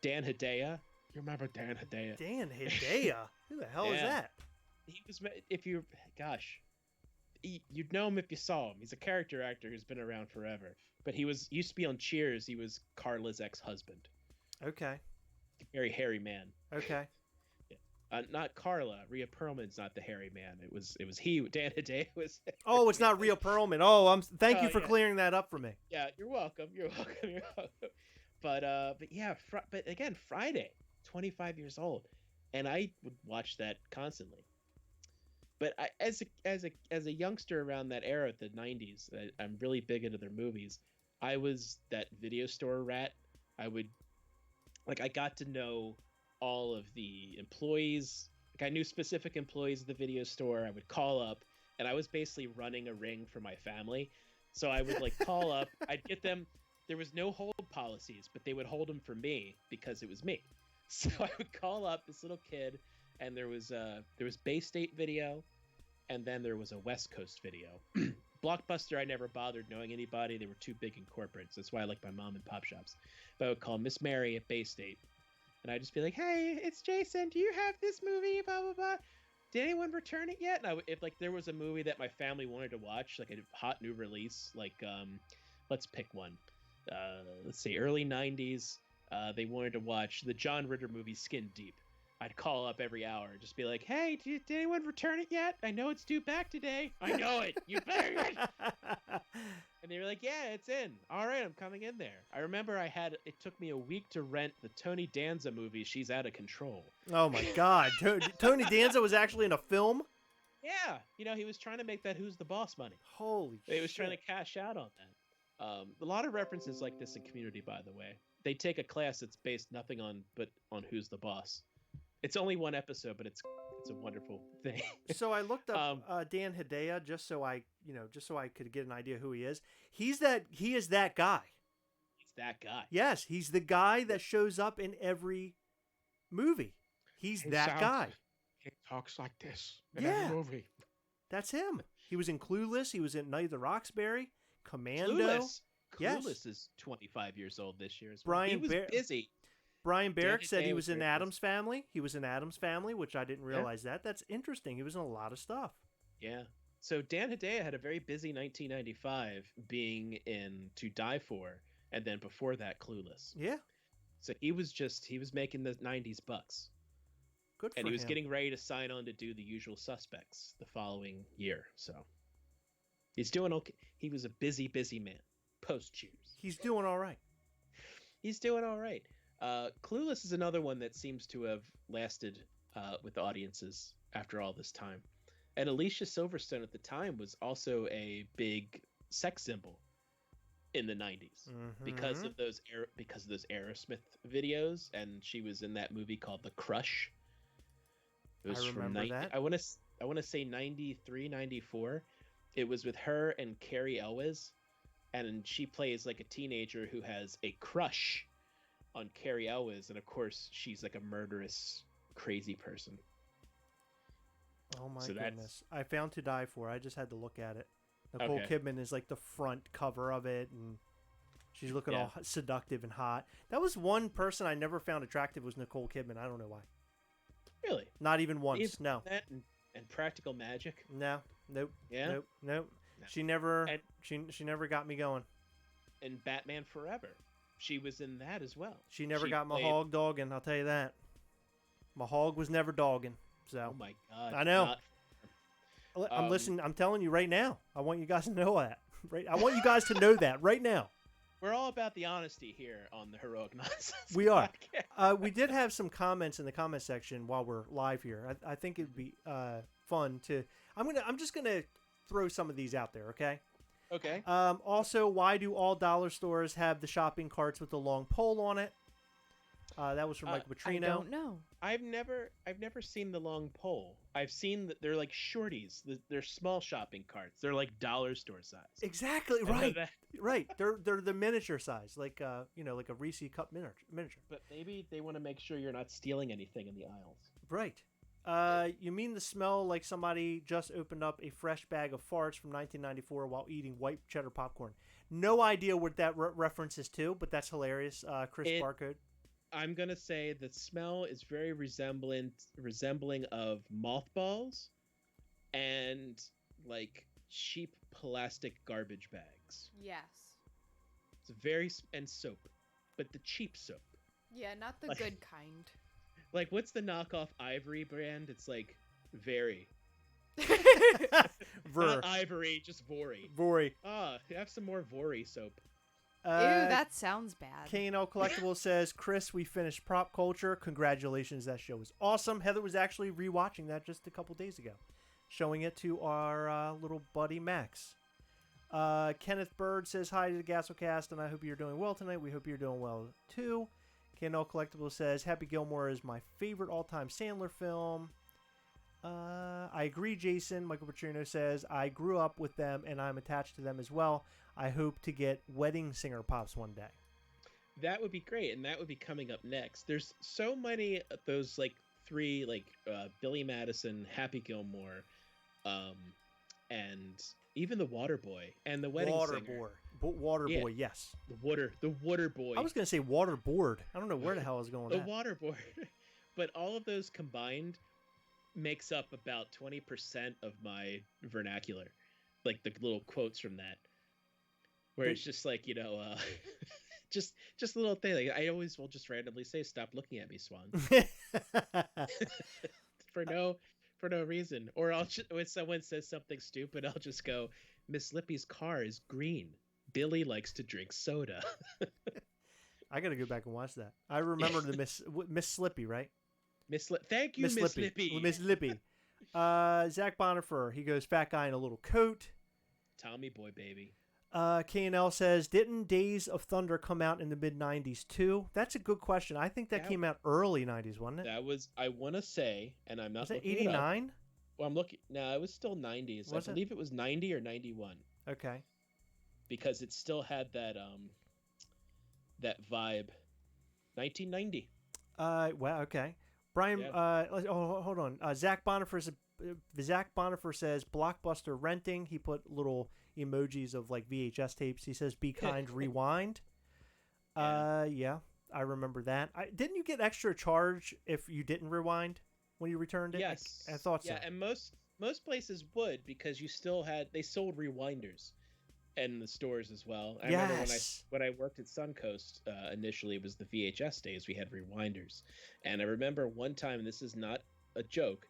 Dan Hedaya. You remember Dan Hedaya? Dan Hedaya? Who the hell is Yeah. that? He was. You'd know him if you saw him. He's a character actor who's been around forever. But used to be on Cheers. He was Carla's ex-husband. Okay. Very hairy man. Okay. Not Carla. Rhea Perlman's not the hairy man. It was he. Dan Hedaya was. Oh, it's not Rhea Perlman. Oh, thank you Oh, for yeah. clearing that up for me. Yeah, you're welcome. You're welcome. But yeah. But again, Friday, 25 years old, and I would watch that constantly. But as a youngster around that era, the 90s, I'm really big into their movies. I was that video store rat. I got to know all of the employees. Like, I knew specific employees of the video store. I would call up, and I was basically running a ring for my family. So I would call up. I'd get them. There was no hold policies, but they would hold them for me because it was me. So I would call up this little kid, and there was Bay State Video, and then there was a West Coast Video. Blockbuster, I never bothered knowing anybody. They were too big in corporates. That's why I like my mom and pop shops. But I would call Miss Mary at Bay State, and I'd just be like, "Hey, it's Jason. Do you have this movie? Blah blah blah. Did anyone return it yet?" And if there was a movie that my family wanted to watch, like a hot new release, let's pick one. Let's say early 90s. They wanted to watch the John Ritter movie Skin Deep. I'd call up every hour, just be like, "Hey, did anyone return it yet? I know it's due back today." "I know it. You better." And they were like, "Yeah, it's in. All right, I'm coming in there." I remember it took me a week to rent the Tony Danza movie, She's Out of Control. Oh my God. Tony Danza was actually in a film? Yeah, he was trying to make that Who's the Boss money. Holy shit. He was trying to cash out on that. A lot of references like this in Community, by the way. They take a class that's based nothing on Who's the Boss. It's only one episode, but it's a wonderful thing. So I looked up Dan Hedaya just so I could get an idea who he is. He is that guy. He's that guy. Yes, he's the guy that shows up in every movie. He's that guy. He talks like this in every movie. That's him. He was in Clueless. He was in Night of the Roxbury, Commando. Clueless. Yes. Clueless is 25 years old this year as well. Brian He was busy. Brian Barrick Dan said he Hedaya was in very Adam's Family. He was in Adam's Family, which I didn't realize that. That's interesting. He was in a lot of stuff. Yeah. So Dan Hedaya had a very busy 1995 being in To Die For, and then before that, Clueless. Yeah. So he was making the 90s bucks. Good for him. And he was getting ready to sign on to do The Usual Suspects the following year. So he's doing okay. He was a busy man. Post Cheers. He's doing all right. He's doing all right. Clueless is another one that seems to have lasted with audiences after all this time. And Alicia Silverstone at the time was also a big sex symbol in the 90s because of those Aerosmith videos, and she was in that movie called The Crush. It was I remember that. I want to say 93, 94. It was with her and Carrie Elwes, and she plays like a teenager who has a crush on Carrie Elwes, and of course she's like a murderous, crazy person. Oh my goodness! I found To Die For. I just had to look at it. Nicole Okay. Kidman is like the front cover of it, and she's looking all seductive and hot. That was one person I never found attractive was Nicole Kidman. I don't know why. Really? Not even once. No. That and Practical Magic. No. Nope. Yeah. Nope. No. She never. And- She never got me going. And Batman Forever. She was in that as well. She never got my played- hog dogging. I'll tell you that. My hog was never dogging. So Oh my god! I know. not- I'm listening. I'm telling you right now. I want you guys to know that. Right. I want you guys to know that right now. We're all about the honesty here on the Heroic Nonsense. We are. Podcast. We did have some comments in the comment section while we're live here. I think it'd be fun to. I'm just gonna throw some of these out there. Okay. Okay. Also, why do all dollar stores have the shopping carts with the long pole on it? That was from Mike I Petrino. don't know. I've never seen the long pole. I've seen that they're like shorties. They're small shopping carts. They're like dollar store size. Exactly I know right. that. Right. They're the miniature size, like like a Reese cup miniature. But maybe they want to make sure you're not stealing anything in the aisles. Right. You mean the smell like somebody just opened up a fresh bag of farts from 1994 while eating white cheddar popcorn? No idea what that reference is to, but that's hilarious. Chris Barcode. I'm gonna say the smell is very resembling of mothballs and like cheap plastic garbage bags. Yes. It's and soap, but the cheap soap. Yeah, not the Like- good kind. Like, what's the knockoff Ivory brand? It's like Very. Ver. Not Ivory, just Vori. Vori. Have some more Vori soap. Ew, that sounds bad. K&L Collectible says, Chris, we finished Prop Culture. Congratulations, that show was awesome. Heather was actually rewatching that just a couple days ago, showing it to our little buddy Max. Kenneth Bird says, hi to the Gasolcast, and I hope you're doing well tonight. We hope you're doing well, too. K&L Collectible says, Happy Gilmore is my favorite all-time Sandler film. I agree, Jason. Michael Petrino says, I grew up with them, and I'm attached to them as well. I hope to get Wedding Singer Pops one day. That would be great, and that would be coming up next. There's so many of those like three, like Billy Madison, Happy Gilmore, and even the Waterboy and the Wedding Singer. Waterboy, yes. The Waterboy. I was going to say Waterboard. I don't know where the hell I was going the with that. Waterboy. But all of those combined makes up about 20% of my vernacular, like the little quotes from that. Where it's just like, just a little thing. Like I always will just randomly say, "Stop looking at me, Swan," for no reason. Or I'll just, when someone says something stupid, I'll just go, "Miss Lippy's car is green. Billy likes to drink soda." I got to go back and watch that. I remember the Miss Slippy, right? Thank you, Miss Lippy. Miss Lippy. Zach Bonifer, he goes, fat guy in a little coat. Tommy boy, baby. K&L says, didn't Days of Thunder come out in the mid-90s too? That's a good question. I think that came out early 90s, wasn't it? That was, I want to say, and I'm not Was it looking it up. 89? Well, I'm looking. No, it was still 90s. I believe it was 90 or 91. Okay. Because it still had that vibe. 1990. Well, okay. Brian, hold on. Zach Bonifer says Blockbuster renting. He put little emojis of like VHS tapes. He says, "Be kind, rewind." Yeah. I remember that. Didn't you get extra charge if you didn't rewind when you returned it? Yes, I thought so. Yeah, and most places would, because they sold rewinders in the stores as well. I remember when I worked at Suncoast, initially it was the VHS days, we had rewinders. And I remember one time, and this is not a joke,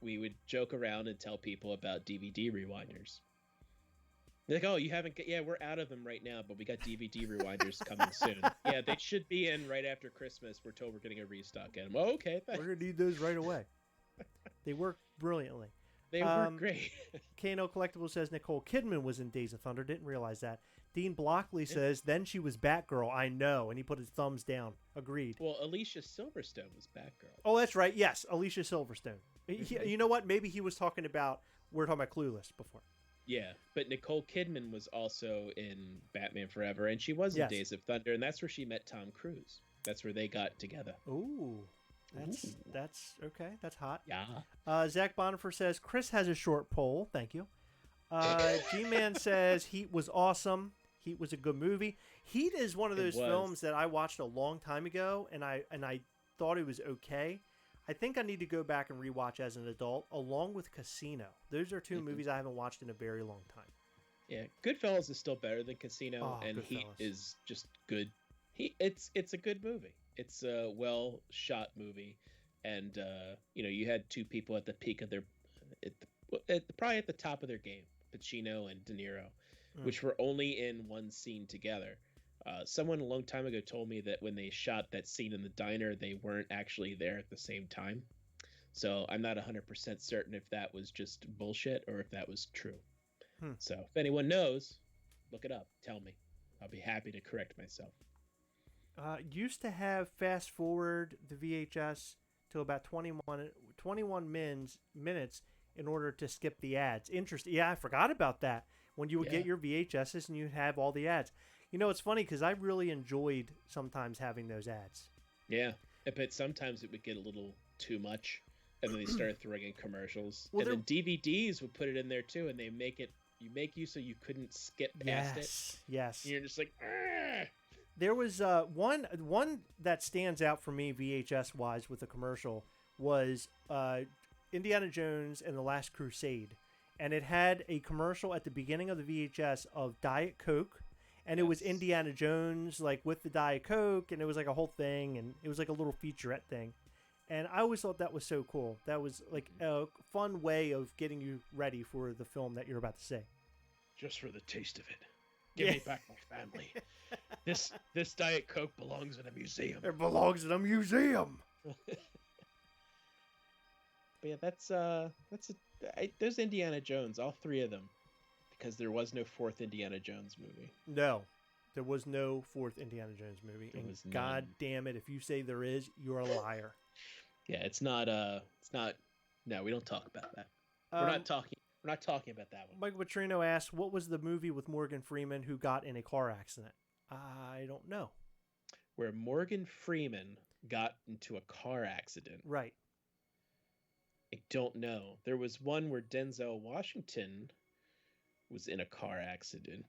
we would joke around and tell people about DVD rewinders. They're like, oh, you haven't yeah, we're out of them right now, but we got DVD rewinders coming soon. Yeah, they should be in right after Christmas. We're told we're getting a restock at them. Oh, okay, thanks. We're gonna need those right away. They work brilliantly. They work great. Kano Collectible says Nicole Kidman was in Days of Thunder. Didn't realize that. Dean Blockley says, then she was Batgirl. I know. And he put his thumbs down. Agreed. Well, Alicia Silverstone was Batgirl. Oh, that's right. Yes, Alicia Silverstone. You know what? Maybe he was talking about, we're talking about Clueless before. Yeah, but Nicole Kidman was also in Batman Forever, and she was in Days of Thunder, and that's where she met Tom Cruise. That's where they got together. Ooh. That's okay. That's hot. Yeah. Zach Bonifer says Chris has a short poll. Thank you. G-Man says Heat was awesome. Heat was a good movie. Heat is one of those films that I watched a long time ago, and I thought it was okay. I think I need to go back and rewatch as an adult, along with Casino. Those are two movies I haven't watched in a very long time. Yeah, Goodfellas is still better than Casino, and Goodfellas. Heat is just good. It's a good movie. It's a well shot movie, and you had two people at the peak of their, probably at the top of their game, Pacino and De Niro, which were only in one scene together. Someone a long time ago told me that when they shot that scene in the diner, they weren't actually there at the same time. So I'm not 100% certain if that was just bullshit or if that was true. So if anyone knows, look it up. Tell me. I'll be happy to correct myself. Used to have fast forward the VHS to about 21 minutes in order to skip the ads. Interesting. Yeah, I forgot about that. When you would get your VHSs and you'd have all the ads. You know, it's funny because I really enjoyed sometimes having those ads. Yeah, but sometimes it would get a little too much, and then they started throwing in commercials. Well, and then DVDs would put it in there too, and they make you so you couldn't skip past it. Yes. And you're just like, ah! There was one that stands out for me VHS wise with the commercial was Indiana Jones and the Last Crusade, and it had a commercial at the beginning of the VHS of Diet Coke. And it was Indiana Jones, like, with the Diet Coke, and it was like a whole thing, and it was like a little featurette thing. And I always thought that was so cool. That was like a fun way of getting you ready for the film that you're about to see. Just for the taste of it. Give me back my family. This Diet Coke belongs in a museum. It belongs in a museum. But yeah, there's Indiana Jones, all three of them. Because there was no fourth Indiana Jones movie. No, there was no fourth Indiana Jones movie. And God damn it, if you say there is, you're a liar. Yeah, it's not. No, we don't talk about that. We're not talking about that one. Michael Petrino asked, "What was the movie with Morgan Freeman who got in a car accident?" I don't know. Where Morgan Freeman got into a car accident. Right. I don't know. There was one where Denzel Washington was in a car accident.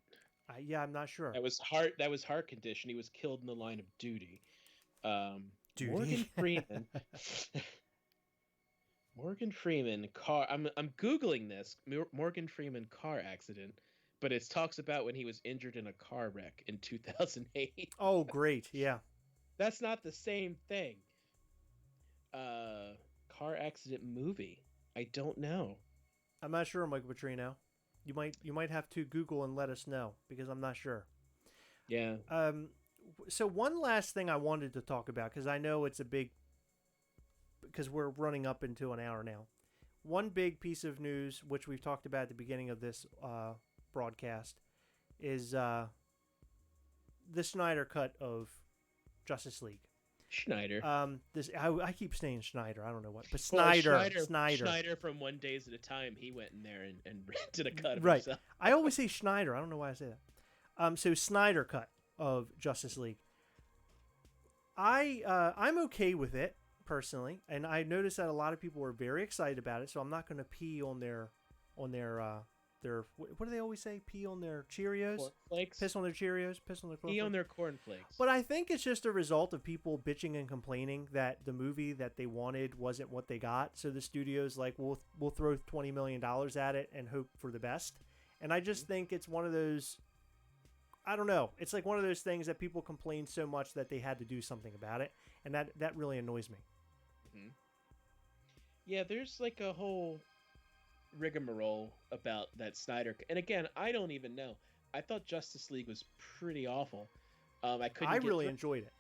Yeah, I'm not sure. That was heart condition. He was killed in the line of duty. Duty. Morgan Freeman car. I'm googling this. Morgan Freeman car accident, but it talks about when he was injured in a car wreck in 2008. Oh, great. Yeah. That's not the same thing. Car accident movie. I don't know. I'm not sure, Michael Petrino. You might have to Google and let us know because I'm not sure. Yeah. So one last thing I wanted to talk about because I know it's a big because we're running up into an hour now. One big piece of news which we've talked about at the beginning of this broadcast is the Snyder cut of Justice League. Schneider. I keep saying Schneider. I don't know what, but Snyder. Schneider from One Days at a Time. He went in there and did a cut of right. himself. I always say Schneider. I don't know why I say that. So Snyder cut of Justice League. I'm okay with it personally, and I noticed that a lot of people were very excited about it. So I'm not going to pee on their what do they always say? Pee on their Cheerios, Cornflakes. piss on their Cheerios, piss on their Pee on cornflakes. their cornflakes. But I think it's just a result of people bitching and complaining that the movie that they wanted wasn't what they got. So the studio's like, we'll throw $20 million at it and hope for the best. And I just think it's one of those, I don't know. It's like one of those things that people complain so much that they had to do something about it. And that really annoys me. Mm-hmm. Yeah, there's like a whole rigmarole about that Snyder. And again, I don't even know. I thought Justice League was pretty awful. I really enjoyed it.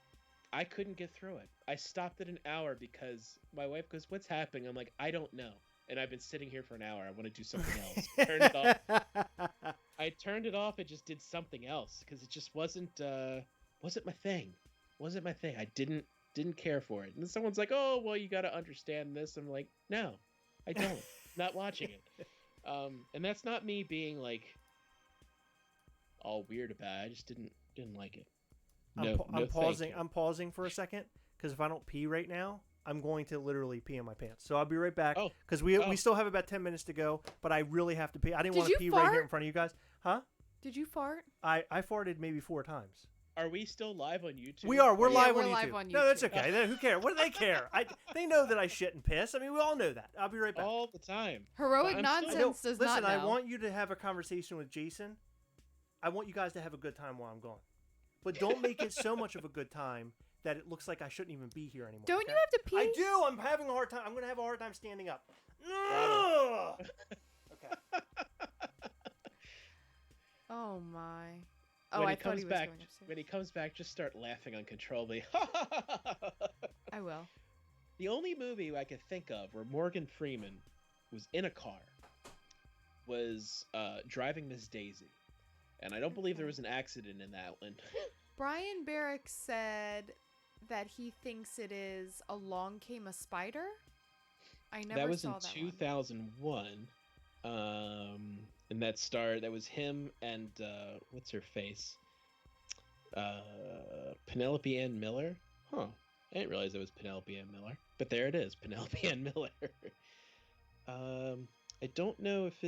I couldn't get through it. I stopped at an hour because my wife goes, "What's happening?" I'm like, "I don't know." And I've been sitting here for an hour. I want to do something else. Turn it off. I turned it off and just did something else because it just wasn't my thing. Wasn't my thing. I didn't care for it. And then someone's like, "Oh, well, you got to understand this." I'm like, "No, I don't. Not watching it." And that's not me being like all weird about it. I just didn't like it. I'm pausing. I'm pausing for a second because if I don't pee right now, I'm going to literally pee in my pants. So I'll be right back because we still have about 10 minutes to go. But I really have to pee. I didn't want to pee right here in front of you guys. Huh? Did you fart? I farted maybe 4 times. Are we still live on YouTube? We are. We're live on YouTube. No, that's YouTube. okay. Who cares? What do they care? They know that I shit and piss. I mean, we all know that. I'll be right back. All the time. Heroic nonsense does not know. Listen, I want you to have a conversation with Jason. I want you guys to have a good time while I'm gone. But don't make it so much of a good time that it looks like I shouldn't even be here anymore. Don't you have to pee? I do. I'm having a hard time. I'm going to have a hard time standing up. Okay. Oh, my. Oh, when I he thought comes he was back, going upstairs. when he comes back, just start laughing uncontrollably. I will. The only movie I could think of where Morgan Freeman was in a car was Driving Miss Daisy. And I don't believe there was an accident in that one. Brian Barrick said that he thinks it is Along Came a Spider. I never that was saw in that 2001. And that was him and what's her face? Penelope Ann Miller. Huh. I didn't realize it was Penelope Ann Miller. But there it is, Penelope Ann Miller. I don't know if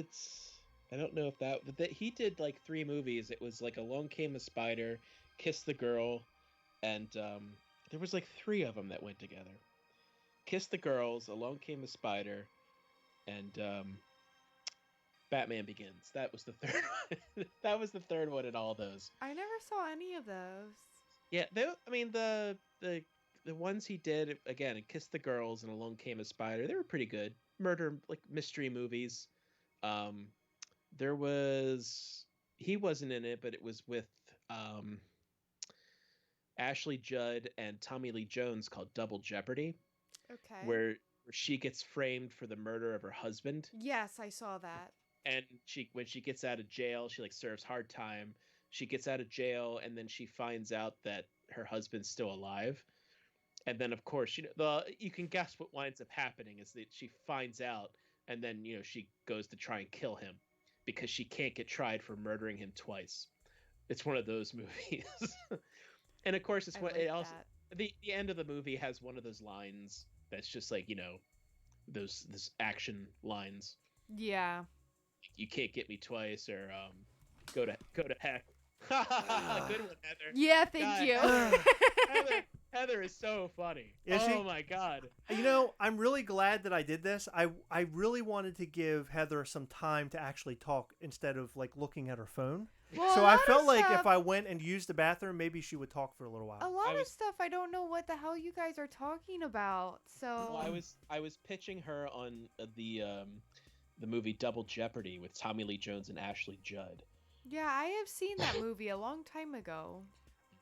he did like 3 movies. It was like Along Came a Spider, Kiss the Girl, and there was like 3 of them that went together. Kiss the Girls, Along Came a Spider, and Batman Begins. That was the third one. That was the third one in all those. I never saw any of those. Yeah, the ones he did again, Kiss the Girls and Along Came a Spider, they were pretty good. Murder, like mystery movies. He wasn't in it, but it was with Ashley Judd and Tommy Lee Jones called Double Jeopardy. Okay. Where she gets framed for the murder of her husband. Yes, I saw that. And when she gets out of jail, she like serves hard time. She gets out of jail, and then she finds out that her husband's still alive. And then, of course, you can guess what winds up happening is that she finds out, and then she goes to try and kill him because she can't get tried for murdering him twice. It's one of those movies. And of course, the end of the movie has one of those lines that's just like those action lines. Yeah. You can't get me twice, or go to heck. Good one, Heather. Yeah, thank you. Heather is so funny. Is she? My god. I'm really glad that I did this. I really wanted to give Heather some time to actually talk instead of like looking at her phone. Well, so I felt like if I went and used the bathroom, maybe she would talk for a little while. A lot of stuff I don't know what the hell you guys are talking about. So well, I was pitching her on the movie Double Jeopardy with Tommy Lee Jones and Ashley Judd. Yeah, I have seen that movie a long time ago.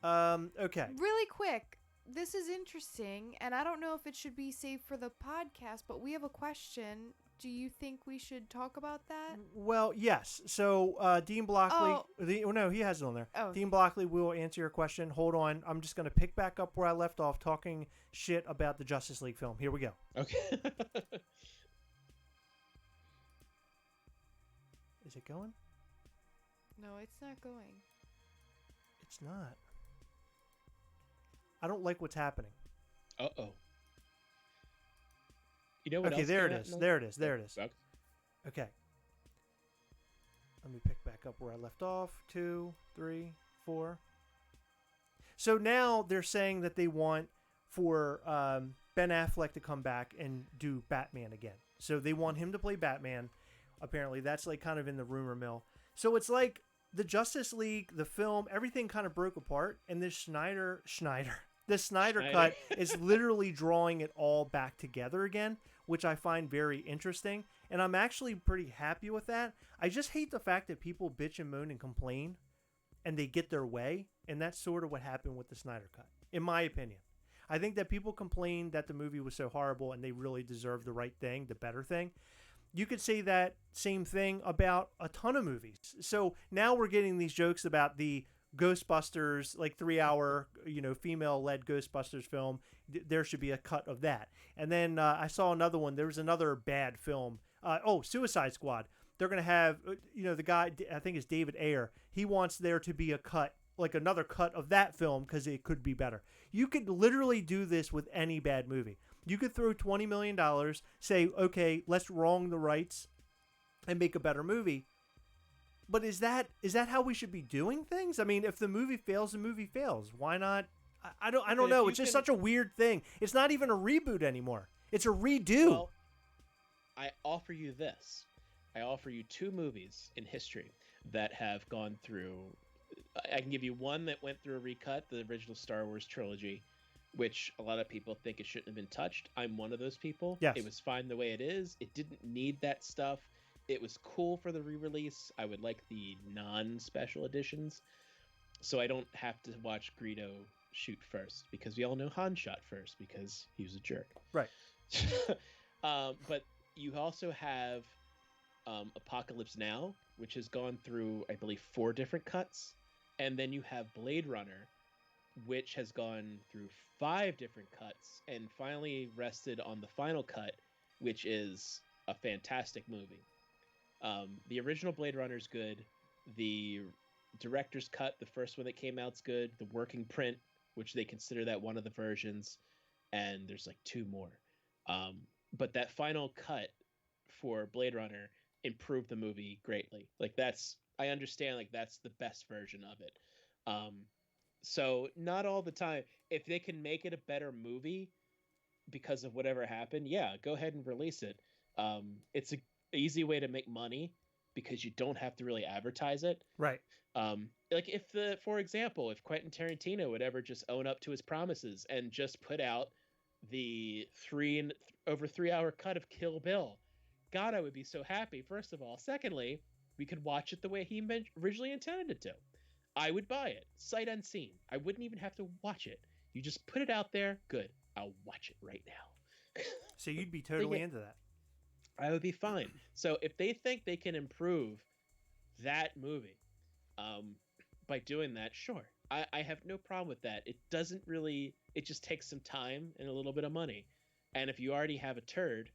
Okay. Really quick. This is interesting, and I don't know if it should be saved for the podcast, but we have a question. Do you think we should talk about that? Well, yes. So, Dean Blockley... no, he has it on there. Oh. Dean Blockley will answer your question. Hold on. I'm just going to pick back up where I left off talking shit about the Justice League film. Here we go. Okay. Is it going? No, it's not going. It's not. I don't like what's happening. Uh-oh. You know what okay, else there it is. There it is. There it is. Okay. Let me pick back up where I left off. 2, 3, 4. So now they're saying that they want for Ben Affleck to come back and do Batman again. So they want him to play Batman. Apparently, that's like kind of in the rumor mill. So it's like the Justice League, the film, everything kind of broke apart, and this Snyder Cut is literally drawing it all back together again, which I find very interesting. And I'm actually pretty happy with that. I just hate the fact that people bitch and moan and complain and they get their way. And that's sort of what happened with the Snyder Cut, in my opinion. I think that people complained that the movie was so horrible and they really deserved the right thing, the better thing. You could say that same thing about a ton of movies. So now we're getting these jokes about the Ghostbusters, like 3-hour, female-led Ghostbusters film. There should be a cut of that. And then I saw another one. There was another bad film. Suicide Squad. They're going to have, the guy, I think it's David Ayer. He wants there to be a cut, like another cut of that film because it could be better. You could literally do this with any bad movie. You could throw $20 million, say, okay, let's wrong the rights and make a better movie. But is that how we should be doing things? I mean, if the movie fails, the movie fails. Why not? I don't know. It's just such a weird thing. It's not even a reboot anymore. It's a redo. Well, I offer you this. I offer you 2 movies in history that have gone through. I can give you one that went through a recut, the original Star Wars trilogy, which a lot of people think it shouldn't have been touched. I'm one of those people. Yes. It was fine the way it is. It didn't need that stuff. It was cool for the re-release. I would like the non-special editions, so I don't have to watch Greedo shoot first, because we all know Han shot first because he was a jerk. Right. But you also have Apocalypse Now, which has gone through, I believe, 4 different cuts. And then you have Blade Runner, which has gone through 5 different cuts and finally rested on the final cut, which is a fantastic movie. The original Blade Runner is good. The director's cut, the first one that came out, is good. The working print, which they consider that one of the versions, and there's like 2 more. But that final cut for Blade Runner improved the movie greatly. Like, I understand, like, that's the best version of it. So not all the time. If they can make it a better movie because of whatever happened, yeah, go ahead and release it. It's an easy way to make money because you don't have to really advertise it. Right. Like for example, if Quentin Tarantino would ever just own up to his promises and just put out the over 3-hour cut of Kill Bill, God, I would be so happy, first of all. Secondly, we could watch it the way he originally intended it to. I would buy it, sight unseen. I wouldn't even have to watch it. You just put it out there, good. I'll watch it right now. So you'd be totally into that. I would be fine. So if they think they can improve that movie by doing that, sure. I have no problem with that. It just takes some time and a little bit of money. And if you already have a turd,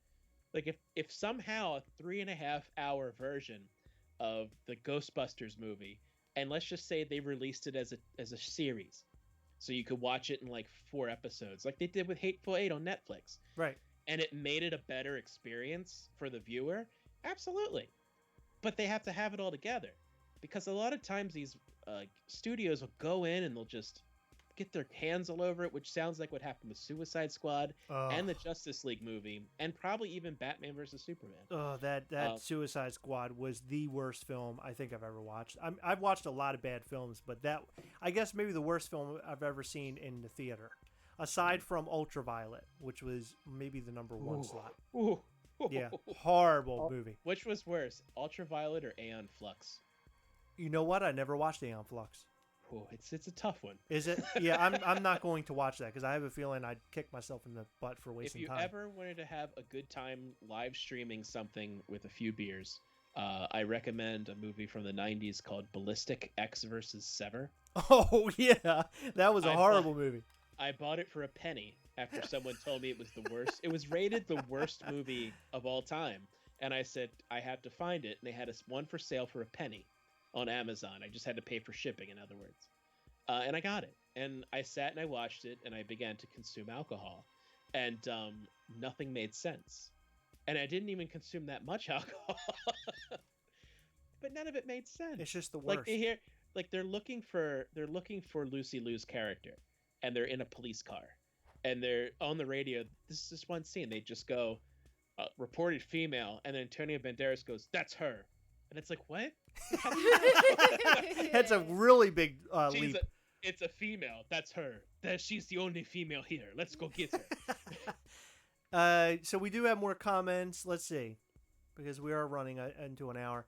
like if somehow a 3.5-hour version of the Ghostbusters movie, and let's just say they released it as a series, so you could watch it in like 4 episodes, like they did with Hateful Eight on Netflix. Right. And it made it a better experience for the viewer, absolutely. But they have to have it all together, because a lot of times these studios will go in and they'll just get their hands all over it, which sounds like what happened with Suicide Squad and the Justice League movie, and probably even Batman vs. Superman. Oh, that Suicide Squad was the worst film I think I've ever watched. I've watched a lot of bad films, but that, I guess, maybe the worst film I've ever seen in the theater, aside from Ultraviolet, which was maybe the number 1 slot. Ooh. Yeah, horrible movie. Which was worse, Ultraviolet or Aeon Flux? You know what? I never watched Aeon Flux. Oh, it's a tough one. Is it? Yeah, I'm not going to watch that because I have a feeling I'd kick myself in the butt for wasting time. If you ever wanted to have a good time live streaming something with a few beers, I recommend a movie from the 90s called Ballistic X vs. Sever. Oh, yeah. That was a horrible movie. I bought it for a penny after someone told me it was the worst. It was rated the worst movie of all time. And I said, I have to find it. And they had one for sale for a penny on Amazon. I just had to pay for shipping, in other words. And I got it. And I sat and I watched it, and I began to consume alcohol. And nothing made sense. And I didn't even consume that much alcohol. but none of it made sense. It's just the worst. Like they hear, like they're looking for Lucy Liu's character, and they're in a police car, and they're on the radio. This is just one scene. They just go, reported female, and then Antonio Banderas goes, "That's her," and it's like, what? That's a really big leap. It's a female. That's her. She's the only female here. Let's go get her. So we do have more comments. Let's see, because we are running into an hour.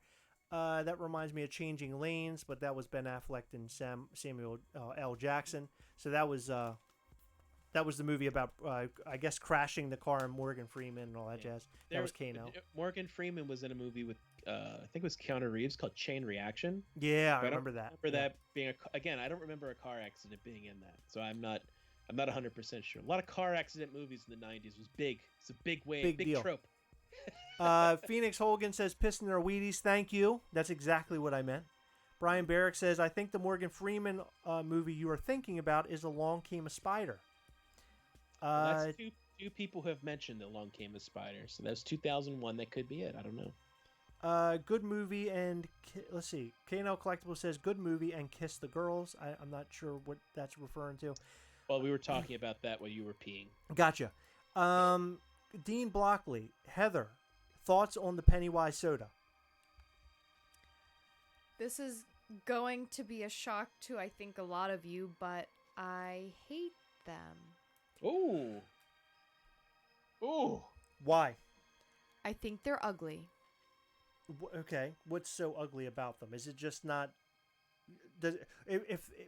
That reminds me of Changing Lanes, but that was Ben Affleck and Samuel L. Jackson. So that was the movie about, I guess, crashing the car and Morgan Freeman and all that jazz. That was Kano. Morgan Freeman was in a movie with, I think it was Keanu Reeves, called Chain Reaction. Yeah, I remember that. That being again, I don't remember a car accident being in that, so I'm not 100% sure. A lot of car accident movies in the 90s was big. It's a big wave, big trope. Phoenix Hogan says, pissing their Wheaties. Thank you. That's exactly what I meant. Brian Barrick says, I think the Morgan Freeman movie you are thinking about is Along Came a Spider. That's two people who have mentioned Along Came a Spider. So that's 2001. That could be it. I don't know. Good movie and let's see. K&L Collectible says good movie and Kiss the Girls. I'm not sure what that's referring to. Well, we were talking about that while you were peeing. Gotcha. Dean Blockley, Heather, thoughts on the Pennywise soda? This is going to be a shock to, I think, a lot of you, but I hate them. Ooh. Ooh. Why? I think they're ugly. Okay. What's so ugly about them? Is it just not...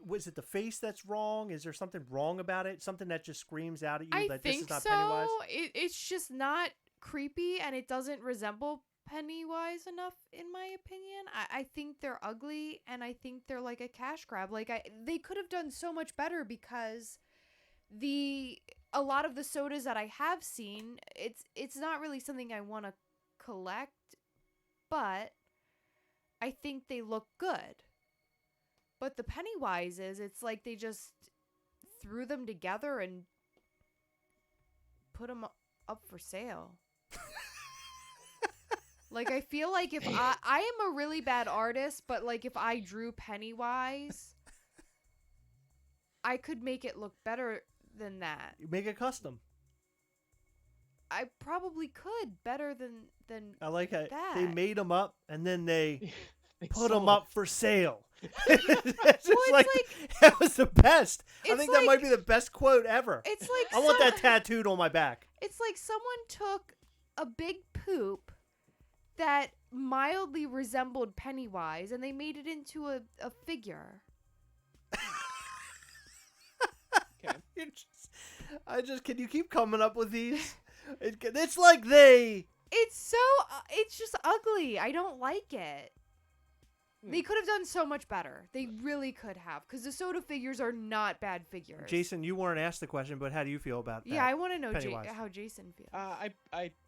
was it the face that's wrong? Is there something wrong about it? Something that just screams out at you that this is not Pennywise? It's just not creepy, and it doesn't resemble Pennywise enough, in my opinion. I think they're ugly, and I think they're like a cash grab. Like they could have done so much better, because a lot of the sodas that I have seen, it's not really something I want to collect, but I think they look good. But the Pennywises, it's like they just threw them together and put them up for sale. Like, I feel like if I am a really bad artist, but like if I drew Pennywise, I could make it look better than that. You make it custom. I probably could better than I like how that. They made them up and then they put them sold up for sale. That was the best. I think that might be the best quote ever. It's like I want that tattooed on my back. It's like someone took a big poop that mildly resembled Pennywise and they made it into a figure. Okay. Can you keep coming up with these? It's like they. It's just ugly. I don't like it. They could have done so much better. They really could have, because the soda figures are not bad figures. Jason, you weren't asked the question, but how do you feel about that? Yeah, I want to know how Jason feels. I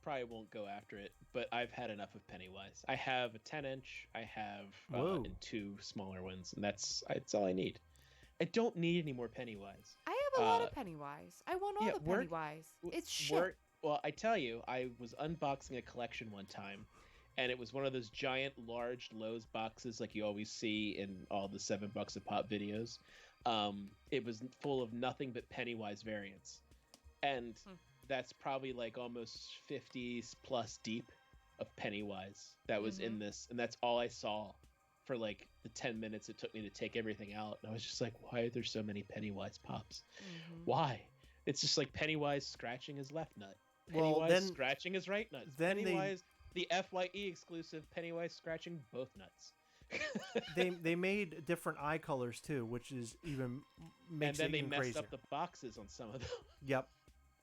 probably won't go after it, but I've had enough of Pennywise. I have a 10-inch. I have and 2 smaller ones, and that's all I need. I don't need any more Pennywise. I have a lot of Pennywise. I want all the Pennywise. It's shit. Well, I tell you, I was unboxing a collection one time, and it was one of those giant, large Lowe's boxes like you always see in all the $7 a pop videos. It was full of nothing but Pennywise variants. And that's probably like almost 50 plus deep of Pennywise that was in this. And that's all I saw for like the 10 minutes it took me to take everything out. And I was just like, why are there so many Pennywise pops? Why? It's just like Pennywise scratching his left nut. Pennywise scratching his right nut. Pennywise... The FYE exclusive Pennywise scratching both nuts. they made different eye colors too, which is even makes it even crazier. And then they messed up the boxes on some of them. Yep.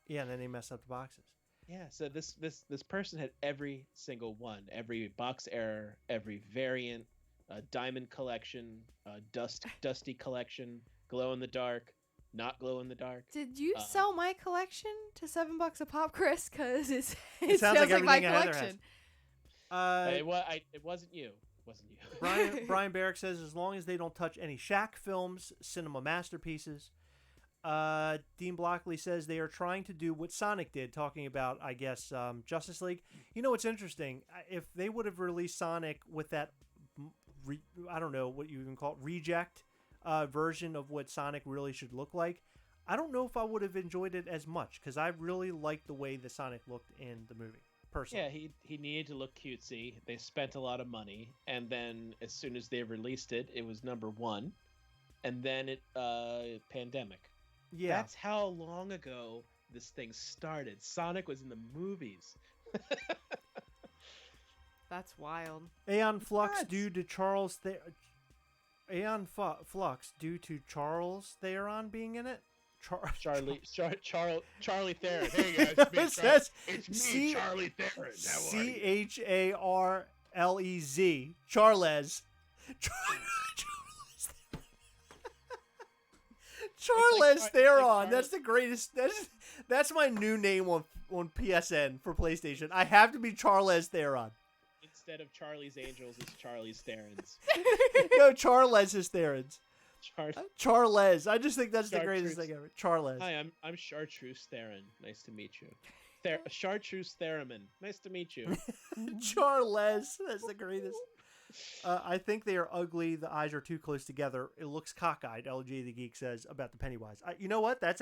Yeah, and then they messed up the boxes. Yeah, so this person had every single one, every box error, every variant, diamond collection, dusty collection, glow in the dark, not glow in the dark. Did you sell my collection to $7 a pop, Chris? Because it sounds sounds like my everything collection. It wasn't you. Wasn't you? Brian Barrick says, as long as they don't touch any Shaq films, cinema masterpieces. Dean Blockley says they are trying to do what Sonic did, talking about, I guess, Justice League. You know what's interesting? If they would have released Sonic with that I don't know what you even call it, reject version of what Sonic really should look like, I don't know if I would have enjoyed it as much because I really liked the way the Sonic looked in the movie. Personally. Yeah, he needed to look cutesy. They spent a lot of money, and then as soon as they released it, it was #1, and then it pandemic. Yeah, That's how long ago this thing started. Sonic was in the movies. That's wild. Aeon Flux Nuts. due to Charles Flux due to Charles Theron being in it. Charlie Theron. Hey guys, it's me, It says It's me, C- Charlie Theron. How are you? CHARLEZ. Charles. Charles like Theron. Charles. That's the greatest. That's my new name on PSN for PlayStation. I have to be Charles Theron. Instead of Charlie's Angels, it's Charlie's Therons. No, Charles is Theron's. Char- Charles. I just think that's the greatest Chartreuse. thing ever. Charles. Hi, I'm Chartreuse Theron. Nice to meet you. Chartreuse Theremin. Nice to meet you. Charles. That's the greatest. I think they are ugly. The eyes are too close together. It looks cockeyed, LG the Geek says about the Pennywise. You know what? That's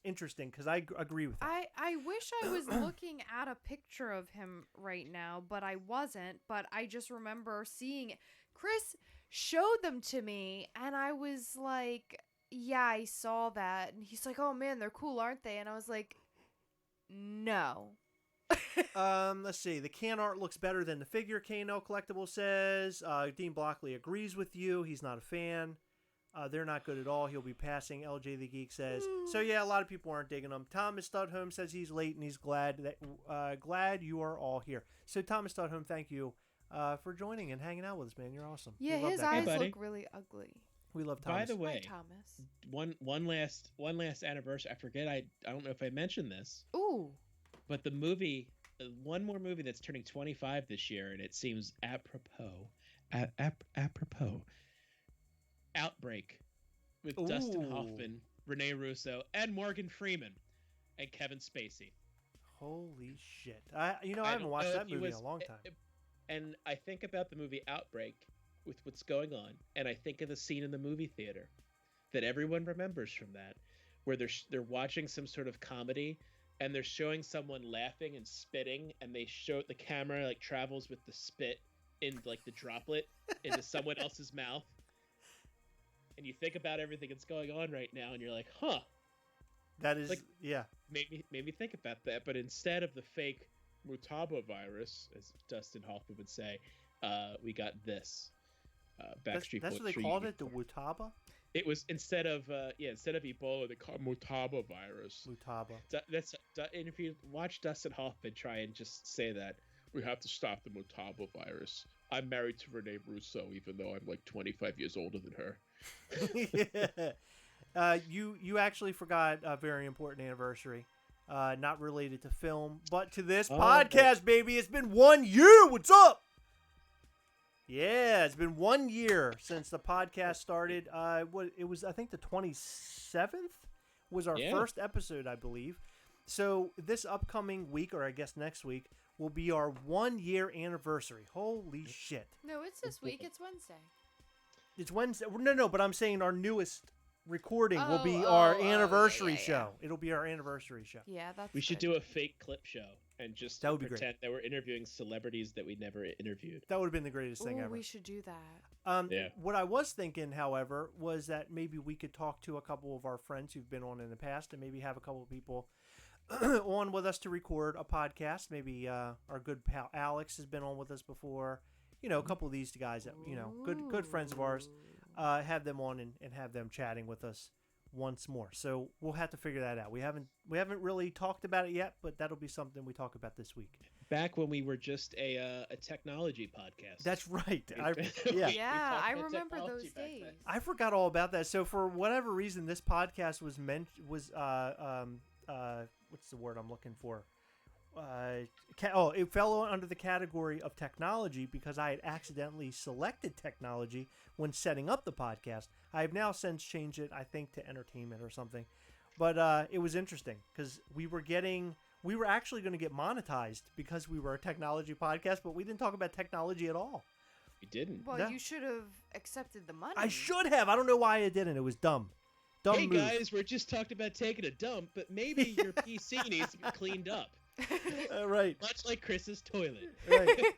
interesting because I agree with that. I wish I was looking at a picture of him right now, but I wasn't. But I just remember seeing it. Chris showed them to me, and I was like, yeah, I saw that. And he's like, oh man, they're cool, aren't they? And I was like, no. Let's see. The can art looks better than the figure, KNL Collectible says. Dean Blockley agrees with you. He's not a fan. They're not good at all. He'll be passing, LJ the Geek says. So yeah, a lot of people aren't digging them. Thomas Studholm says he's late and he's glad you are all here. So Thomas Studholm, thank you for joining and hanging out with us, man. You're awesome. Yeah, We love his that guy. eyes buddy. look really ugly. We love Thomas. By the way, Hi, Thomas. one last anniversary. I forget. I don't know if I mentioned this, Ooh. but the movie, one more movie that's turning 25 this year, and it seems apropos. Outbreak with Dustin Ooh. Hoffman, Rene Russo, and Morgan Freeman, and Kevin Spacey. Holy shit! I haven't don't watched know that if he movie in was- a long time. And I think about the movie Outbreak with what's going on, and I think of the scene in the movie theater that everyone remembers from that, where they're watching some sort of comedy, and they're showing someone laughing and spitting, and they show the camera like travels with the spit in like the droplet into someone else's mouth, and you think about everything that's going on right now, and you're like, huh. That is, like- yeah. Made me think about that, but instead of the fake Mutaba virus, as Dustin Hoffman would say, we got this. Backstreet That's what Boys they called it, reunion. the Wutaba? It was instead of Ebola, they called it Mutaba virus. Wutaba. And if you watch Dustin Hoffman try and just say that, we have to stop the Mutaba virus. I'm married to Rene Russo, even though I'm like 25 years older than her. Yeah. You actually forgot a very important anniversary. Not related to film, but to this podcast, baby. It's been 1 year. What's up? Yeah, it's been 1 year since the podcast started. It was, I think, the 27th was our Yeah. first episode, I believe. So this upcoming week, or I guess next week, will be our 1 year anniversary. Holy shit! No, it's this week. It's Wednesday. It's Wednesday. No, but I'm saying our newest recording will be Oh, our oh, yeah, anniversary yeah, yeah. show. It'll be our anniversary show. Yeah, that's We should good. do a fake clip show and just That would be great. pretend that we're interviewing celebrities that we never interviewed. That would have been the greatest thing Ooh, ever. we should do that. Yeah. What I was thinking, however, was that maybe we could talk to a couple of our friends who've been on in the past and maybe have a couple of people on with us to record a podcast. Maybe our good pal Alex has been on with us before. You know, a couple of these guys that, good friends of ours, have them on and have them chatting with us once more. So we'll have to figure that out. We haven't really talked about it yet, but that'll be something we talk about this week. Back when we were just a technology podcast. That's right. We Yeah, talked I about remember technology those back days. then. I forgot all about that. So for whatever reason, this podcast was what's the word I'm looking for? It fell under the category of technology because I had accidentally selected technology when setting up the podcast. I have now since changed it, I think, to entertainment or something. But it was interesting because we were actually going to get monetized because we were a technology podcast, but we didn't talk about technology at all. You didn't. Well, No. you should have accepted the money. I should have. I don't know why I didn't. It was dumb. Dumb Hey move. guys, we're just talking about taking a dump, but maybe your PC needs to be cleaned up, Right. much like Chris's toilet. Right.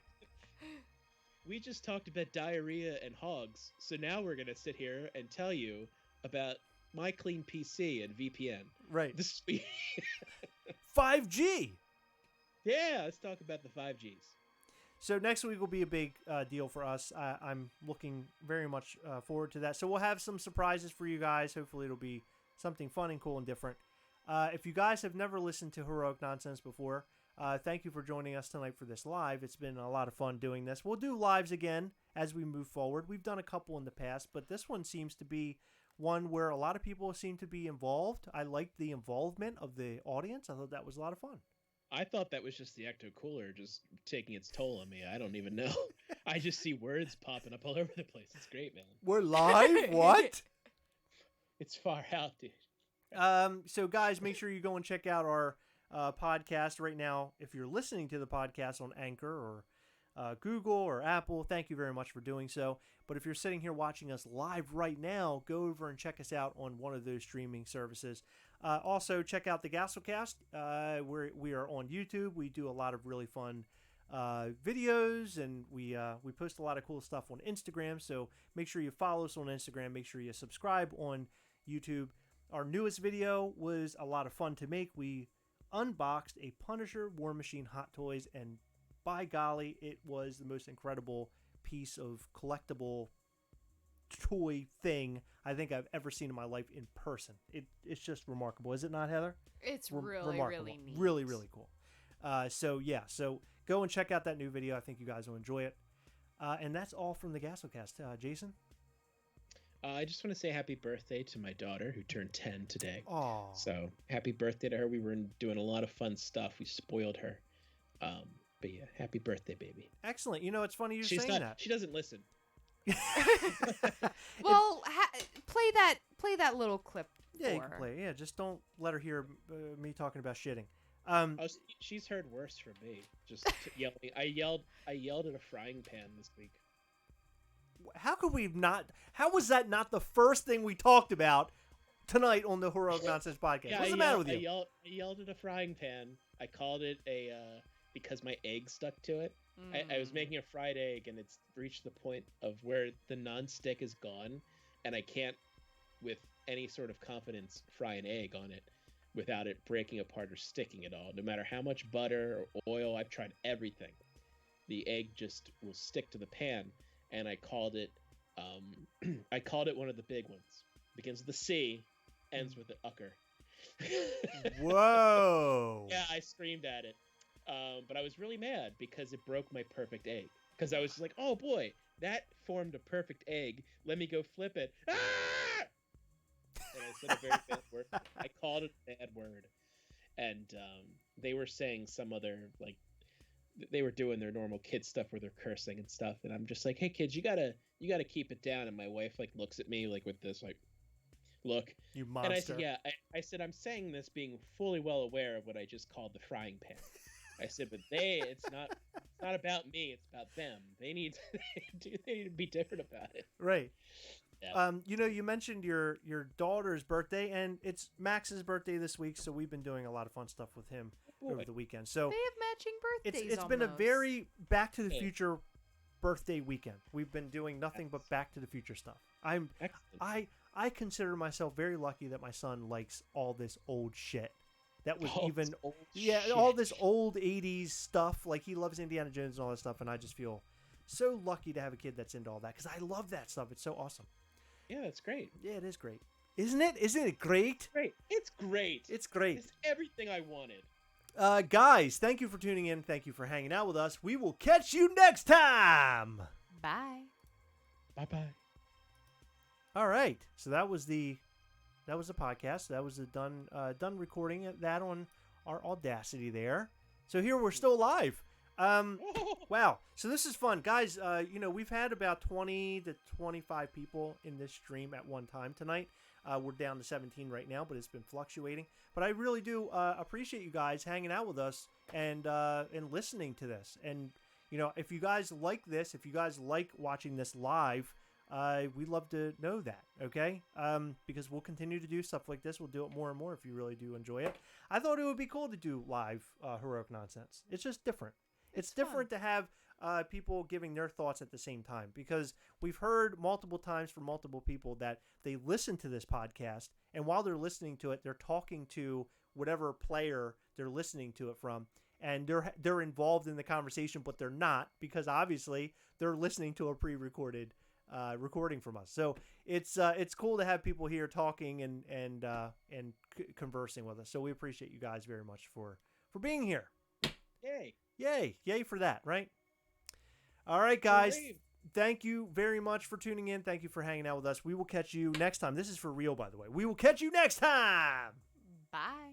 We just talked about diarrhea and hogs, so now we're gonna sit here and tell you about my clean PC and VPN. Right. This week, 5G. yeah, let's talk about the 5Gs. So next week will be a big deal for us. I'm looking very much forward to that. So we'll have some surprises for you guys. Hopefully it'll be something fun and cool and different. If you guys have never listened to Heroic Nonsense before, thank you for joining us tonight for this live. It's been a lot of fun doing this. We'll do lives again as we move forward. We've done a couple in the past, but this one seems to be one where a lot of people seem to be involved. I liked the involvement of the audience. I thought that was a lot of fun. I thought that was just the Ecto Cooler just taking its toll on me. I don't even know. I just see words popping up all over the place. It's great, man. We're live? What? It's far out, dude. So guys, make sure you go and check out our podcast right now. If you're listening to the podcast on Anchor or Google or Apple, thank you very much for doing so. But if you're sitting here watching us live right now, go over and check us out on one of those streaming services. Also, check out the Gasselcast. We are on YouTube. We do a lot of really fun videos, and we post a lot of cool stuff on Instagram. So make sure you follow us on Instagram. Make sure you subscribe on YouTube. Our newest video was a lot of fun to make. We unboxed a Punisher War Machine Hot Toys, and by golly, it was the most incredible piece of collectible toy thing I think I've ever seen in my life in person. It's just remarkable, is it not, Heather? It's really, remarkable. really neat. Really, really cool. So go and check out that new video. I think you guys will enjoy it. And that's all from the Gasselcast. Jason? I just want to say happy birthday to my daughter who turned 10 today. Aw. So happy birthday to her. We were doing a lot of fun stuff. We spoiled her. But yeah, happy birthday, baby. Excellent. You know, it's funny you're She's saying not. that. She doesn't listen. Well, play that little clip. Yeah, you for can her. play. Yeah, just don't let her hear me talking about shitting. Oh, she's heard worse from me. Just yelling. I yelled at a frying pan this week. How could we not? How was that not the first thing we talked about tonight on the Heroic Nonsense podcast? Yeah, What's the matter with you? I yelled at a frying pan. I called it a because my egg stuck to it. I was making a fried egg, and it's reached the point of where the non-stick is gone, and I can't, with any sort of confidence, fry an egg on it without it breaking apart or sticking at all. No matter how much butter or oil, I've tried everything. The egg just will stick to the pan, and I called it one of the big ones. Begins with a C, ends with an ucker. Whoa. Yeah, I screamed at it. But I was really mad because it broke my perfect egg. Because I was just like, oh boy, that formed a perfect egg. Let me go flip it. Ah! And I said a very bad word. I called it a bad word. And they were saying some other, like, they were doing their normal kid stuff where they're cursing and stuff. And I'm just like, hey kids, you gotta keep it down. And my wife like looks at me like with this like look. You monster. And I said, yeah, I said, I'm saying this being fully well aware of what I just called the frying pan. I said, but it's not about me. It's about them. They need to be different about it. Right. Yeah. You know, you mentioned your daughter's birthday, and it's Max's birthday this week, so we've been doing a lot of fun stuff with him over the weekend. So They have matching birthdays. it's been a almost. very Back to the Future birthday weekend. We've been doing nothing but Back to the Future stuff. Excellent. I consider myself very lucky that my son likes all this old shit. That was All even this old all shit. this old 80s stuff. Like, he loves Indiana Jones and all that stuff, and I just feel so lucky to have a kid that's into all that, because I love that stuff. It's so awesome. Yeah, that's great. Yeah, it is great. Isn't it? Isn't it great? Great. It's great. It's great. It's everything I wanted. Guys, thank you for tuning in. Thank you for hanging out with us. We will catch you next time. Bye. Bye-bye. All right. So that was the podcast. That was the done recording that on our Audacity there. So here we're still live. Wow. So this is fun, guys. You know, we've had about 20 to 25 people in this stream at one time tonight. We're down to 17 right now, but it's been fluctuating. But I really do appreciate you guys hanging out with us and listening to this. And if you guys like this, if you guys like watching this live, we'd love to know that, okay? Because we'll continue to do stuff like this. We'll do it more and more if you really do enjoy it. I thought it would be cool to do live Heroic Nonsense. It's just different. It's different to have people giving their thoughts at the same time, because we've heard multiple times from multiple people that they listen to this podcast, and while they're listening to it, they're talking to whatever player they're listening to it from, and they're involved in the conversation, but they're not, because obviously they're listening to a pre-recorded recording from us. So it's cool to have people here talking and conversing with us. So we appreciate you guys very much for being here. Yay for that, right? All right, guys. Thank you very much for tuning in. Thank you for hanging out with us. We will catch you next time. This is for real, by the way. We will catch you next time. Bye.